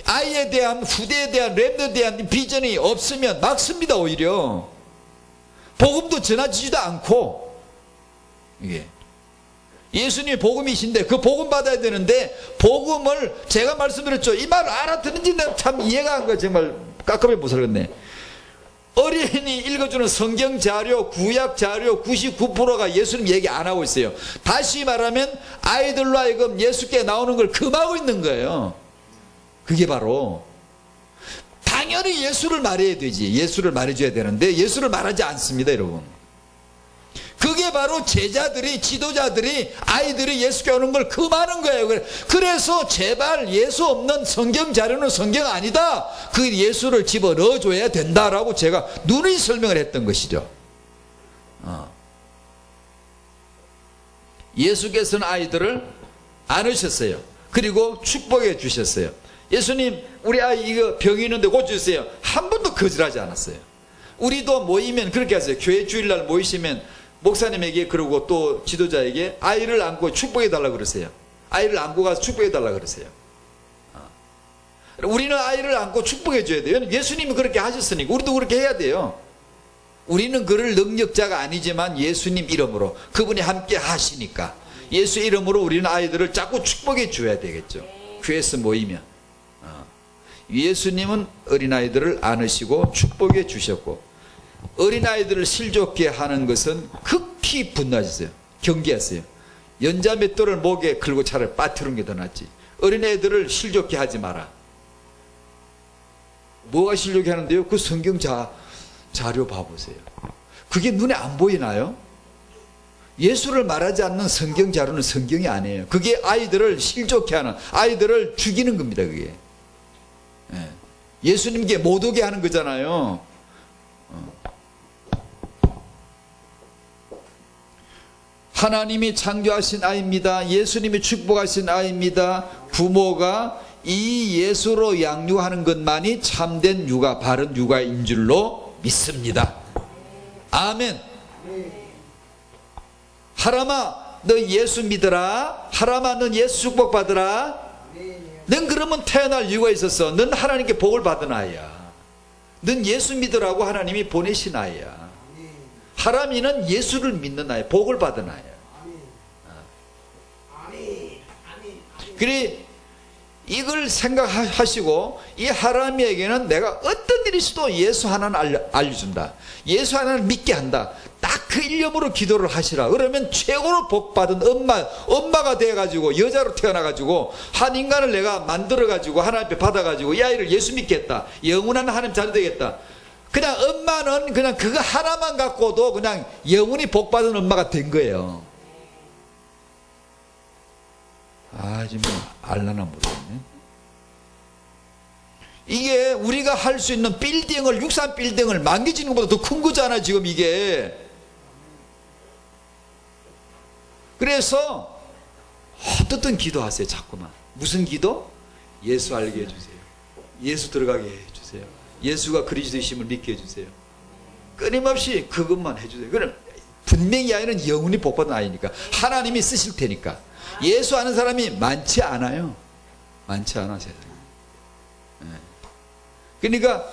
아이에 대한, 후대에 대한, 렘너에 대한 비전이 없으면 막습니다. 오히려 복음도 전하지도 않고. 이게 예수님이 복음이신데 그 복음 받아야 되는데, 복음을 제가 말씀드렸죠. 이 말 알아듣는지 참 이해가 안 가요. 정말 깝깝해 못 살겠네. 어린이 읽어주는 성경 자료, 구약 자료 99%가 예수님 얘기 안 하고 있어요. 다시 말하면 아이들로 하여금 예수께 나오는 걸 금하고 있는 거예요. 그게 바로 당연히 예수를 말해야 되지. 예수를 말해줘야 되는데 예수를 말하지 않습니다, 여러분. 그게 바로 제자들이, 지도자들이, 아이들이 예수께 오는 걸 금하는 거예요. 그래서 제발 예수 없는 성경 자료는 성경 아니다. 그 예수를 집어넣어줘야 된다라고 제가 누누이 설명을 했던 것이죠. 예수께서는 아이들을 안으셨어요. 그리고 축복해 주셨어요. 예수님, 우리 아이 이거 병이 있는데 고쳐주세요. 한 번도 거절하지 않았어요. 우리도 모이면 그렇게 하세요. 교회 주일날 모이시면 목사님에게 그러고 또 지도자에게 아이를 안고 축복해 달라고 그러세요. 아이를 안고 가서 축복해 달라고 그러세요. 우리는 아이를 안고 축복해 줘야 돼요. 예수님이 그렇게 하셨으니까 우리도 그렇게 해야 돼요. 우리는 그럴 능력자가 아니지만 예수님 이름으로 그분이 함께 하시니까 예수 이름으로 우리는 아이들을 자꾸 축복해 줘야 되겠죠. 교회에서 모이면. 예수님은 어린아이들을 안으시고 축복해 주셨고, 어린아이들을 실족해 하는 것은 극히 분노하셨어요. 경계했어요. 연자 맷돌을 목에 걸고 차라리 빠뜨리는 게 더 낫지. 어린애들을 실족해 하지 마라. 뭐가 실족해 하는데요? 그 성경 자료 봐보세요. 그게 눈에 안 보이나요? 예수를 말하지 않는 성경 자료는 성경이 아니에요. 그게 아이들을 실족해 하는, 아이들을 죽이는 겁니다. 그게 예수님께 못 오게 하는 거잖아요. 하나님이 창조하신 아이입니다. 예수님이 축복하신 아이입니다. 부모가 이 예수로 양육하는 것만이 참된 육아, 바른 육아인 줄로 믿습니다. 아멘. 하람아, 너 예수 믿어라. 하람아, 넌 예수 축복받으라. 넌 그러면 태어날 이유가 있었어. 넌 하나님께 복을 받은 아이야. 넌 예수 믿으라고 하나님이 보내신 아이야. 하람이는 예수를 믿는 아이, 복을 받은 아이야. 그래, 이걸 생각하시고 이 하람이에게는 내가 어떤 일이 있어도 예수 하나는 알려준다. 예수 하나는 믿게 한다. 딱 그 일념으로 기도를 하시라. 그러면 최고로 복받은 엄마가 돼가지고 여자로 태어나가지고 한 인간을 내가 만들어가지고 하나님 앞에 받아가지고 이 아이를 예수 믿겠다. 영원한 하나님 잘 되겠다. 그냥 엄마는 그냥 그거 하나만 갖고도 그냥 영원히 복받은 엄마가 된 거예요. 정말 알라나 모르겠네. 이게 우리가 할 수 있는 빌딩을, 육산 빌딩을 망가지는 것보다 더 큰 거잖아 지금 이게. 그래서 어떻든 기도하세요. 자꾸만. 무슨 기도? 예수 알게 해주세요. 예수 들어가게 해주세요. 예수가 그리스도이심을 믿게 해주세요. 끊임없이 그것만 해주세요. 그럼 분명히 아이는 영원히 복받은 아이니까 하나님이 쓰실 테니까. 예수 아는 사람이 많지 않아요. 많지 않아 세상에. 그러니까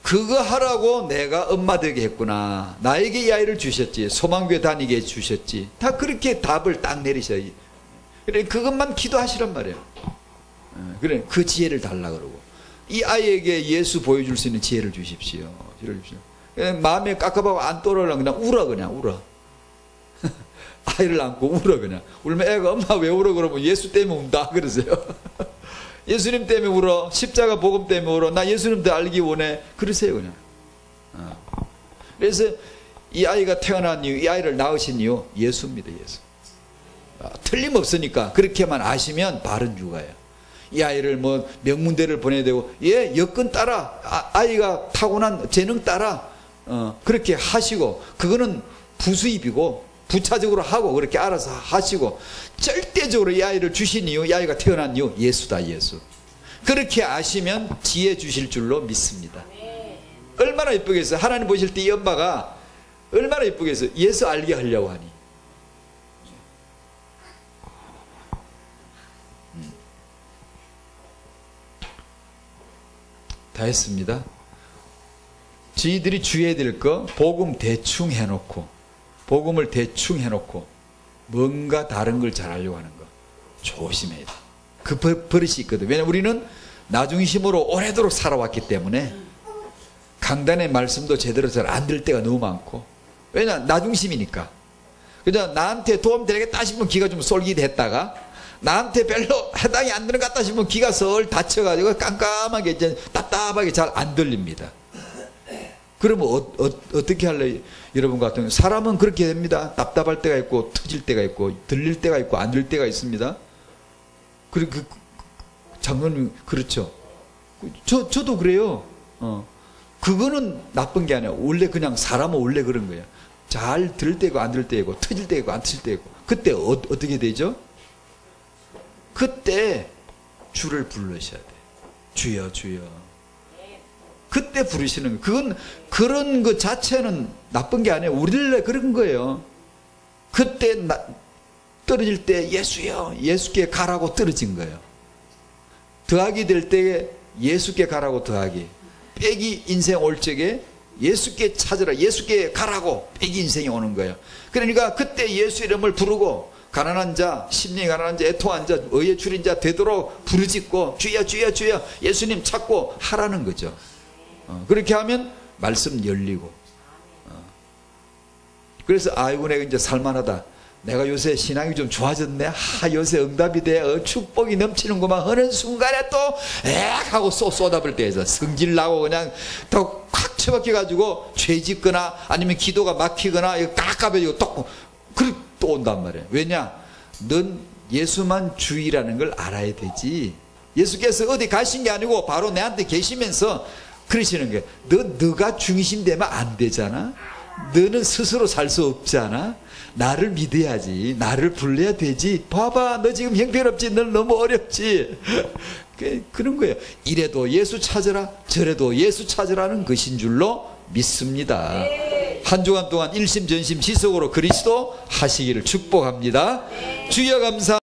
그거 하라고 내가 엄마 되게 했구나. 나에게 이 아이를 주셨지. 소망교회 다니게 주셨지. 다 그렇게 답을 딱 내리셔야지. 그래 그것만 기도하시란 말이에요. 그래 그 지혜를 달라 그러고 이 아이에게 예수 보여줄 수 있는 지혜를 주십시오. 마음에 깝깝하고 안 떠오르려면 그냥 울어. 그냥 울어. 아이를 안고 울어. 그냥 울면 애가 엄마 왜 울어 그러면 예수 때문에 운다 그러세요. 예수님 때문에 울어. 십자가 복음 때문에 울어. 나 예수님 더 알기 원해. 그러세요 그냥. 그래서 이 아이가 태어난 이유, 이 아이를 낳으신 이유 예수입니다. 예수. 틀림없으니까 그렇게만 아시면 바른 육아예요. 이 아이를 뭐 명문대를 보내야 되고 여건 따라 아이가 타고난 재능 따라 그렇게 하시고 그거는 부수입이고 부차적으로 하고 그렇게 알아서 하시고 절대적으로 이 아이를 주신 이유, 이 아이가 태어난 이유 예수다. 예수. 그렇게 아시면 지혜 주실 줄로 믿습니다. 얼마나 이쁘겠어요. 하나님 보실 때 이 엄마가 얼마나 이쁘겠어요. 예수 알게 하려고 하니. 다 했습니다. 저희들이 주의해야 될 거 복음 대충 해놓고 복음을 대충 해놓고 뭔가 다른 걸 잘하려고 하는 거 조심해야 돼. 그 버릇이 있거든. 왜냐면 우리는 나중심으로 오래도록 살아왔기 때문에 강단의 말씀도 제대로 잘 안 들 때가 너무 많고, 왜냐 나 중심이니까. 그냥 나한테 도움 되겠다 싶으면 귀가 좀 솔깃했다가 나한테 별로 해당이 안 되는 것 같다 싶으면 귀가 설 닫혀가지고 깜깜하게 이제 답답하게 잘 안 들립니다. 그러면 어떻게 할래요? 여러분 같은 경우 사람은 그렇게 됩니다. 답답할 때가 있고 터질 때가 있고 들릴 때가 있고 안 들릴 때가 있습니다. 그리고 장로님 그렇죠. 저도 그래요. 그거는 나쁜 게 아니야. 원래 그냥 사람은 원래 그런 거야. 잘 들을 때고 안 들을 때고 터질 때고 안 터질 때고. 그때 어떻게 되죠? 그때 주를 부르셔야 돼. 주여 주여. 그때 부르시는 거. 그건 그런 것 자체는 나쁜 게 아니에요. 우리를 그런 거예요. 그때 떨어질 때 예수여 예수께 가라고 떨어진 거예요. 더하기 될 때 예수께 가라고 더하기. 빼기 인생 올 적에 예수께 찾으라 예수께 가라고 빼기 인생이 오는 거예요. 그러니까 그때 예수 이름을 부르고 가난한 자, 심령이 가난한 자, 애통한 자, 의에 줄인 자 되도록 부르짖고 주여 주여 주여 예수님 찾고 하라는 거죠. 그렇게 하면 말씀 열리고. 그래서 아이고 내가 이제 살만하다. 내가 요새 신앙이 좀 좋아졌네. 요새 응답이 돼. 축복이 넘치는구만 하는 순간에 또 액 하고 쏟아볼 때에서 성질 나고 그냥 더 콱 처박혀 가지고 죄 짓거나 아니면 기도가 막히거나 깝깝해지고 또 온단 말이에요. 왜냐? 넌 예수만 주이라는 걸 알아야 되지. 예수께서 어디 가신 게 아니고 바로 내한테 계시면서 그러시는 거예요. 너가 중심되면 안 되잖아. 너는 스스로 살 수 없잖아. 나를 믿어야지. 나를 불러야 되지. 봐봐 너 지금 형편없지. 너 너무 어렵지. 그런 거예요. 이래도 예수 찾으라 저래도 예수 찾으라는 것인 줄로 믿습니다. 한 주간 동안 일심전심 지속으로 그리스도 하시기를 축복합니다. 주여 감사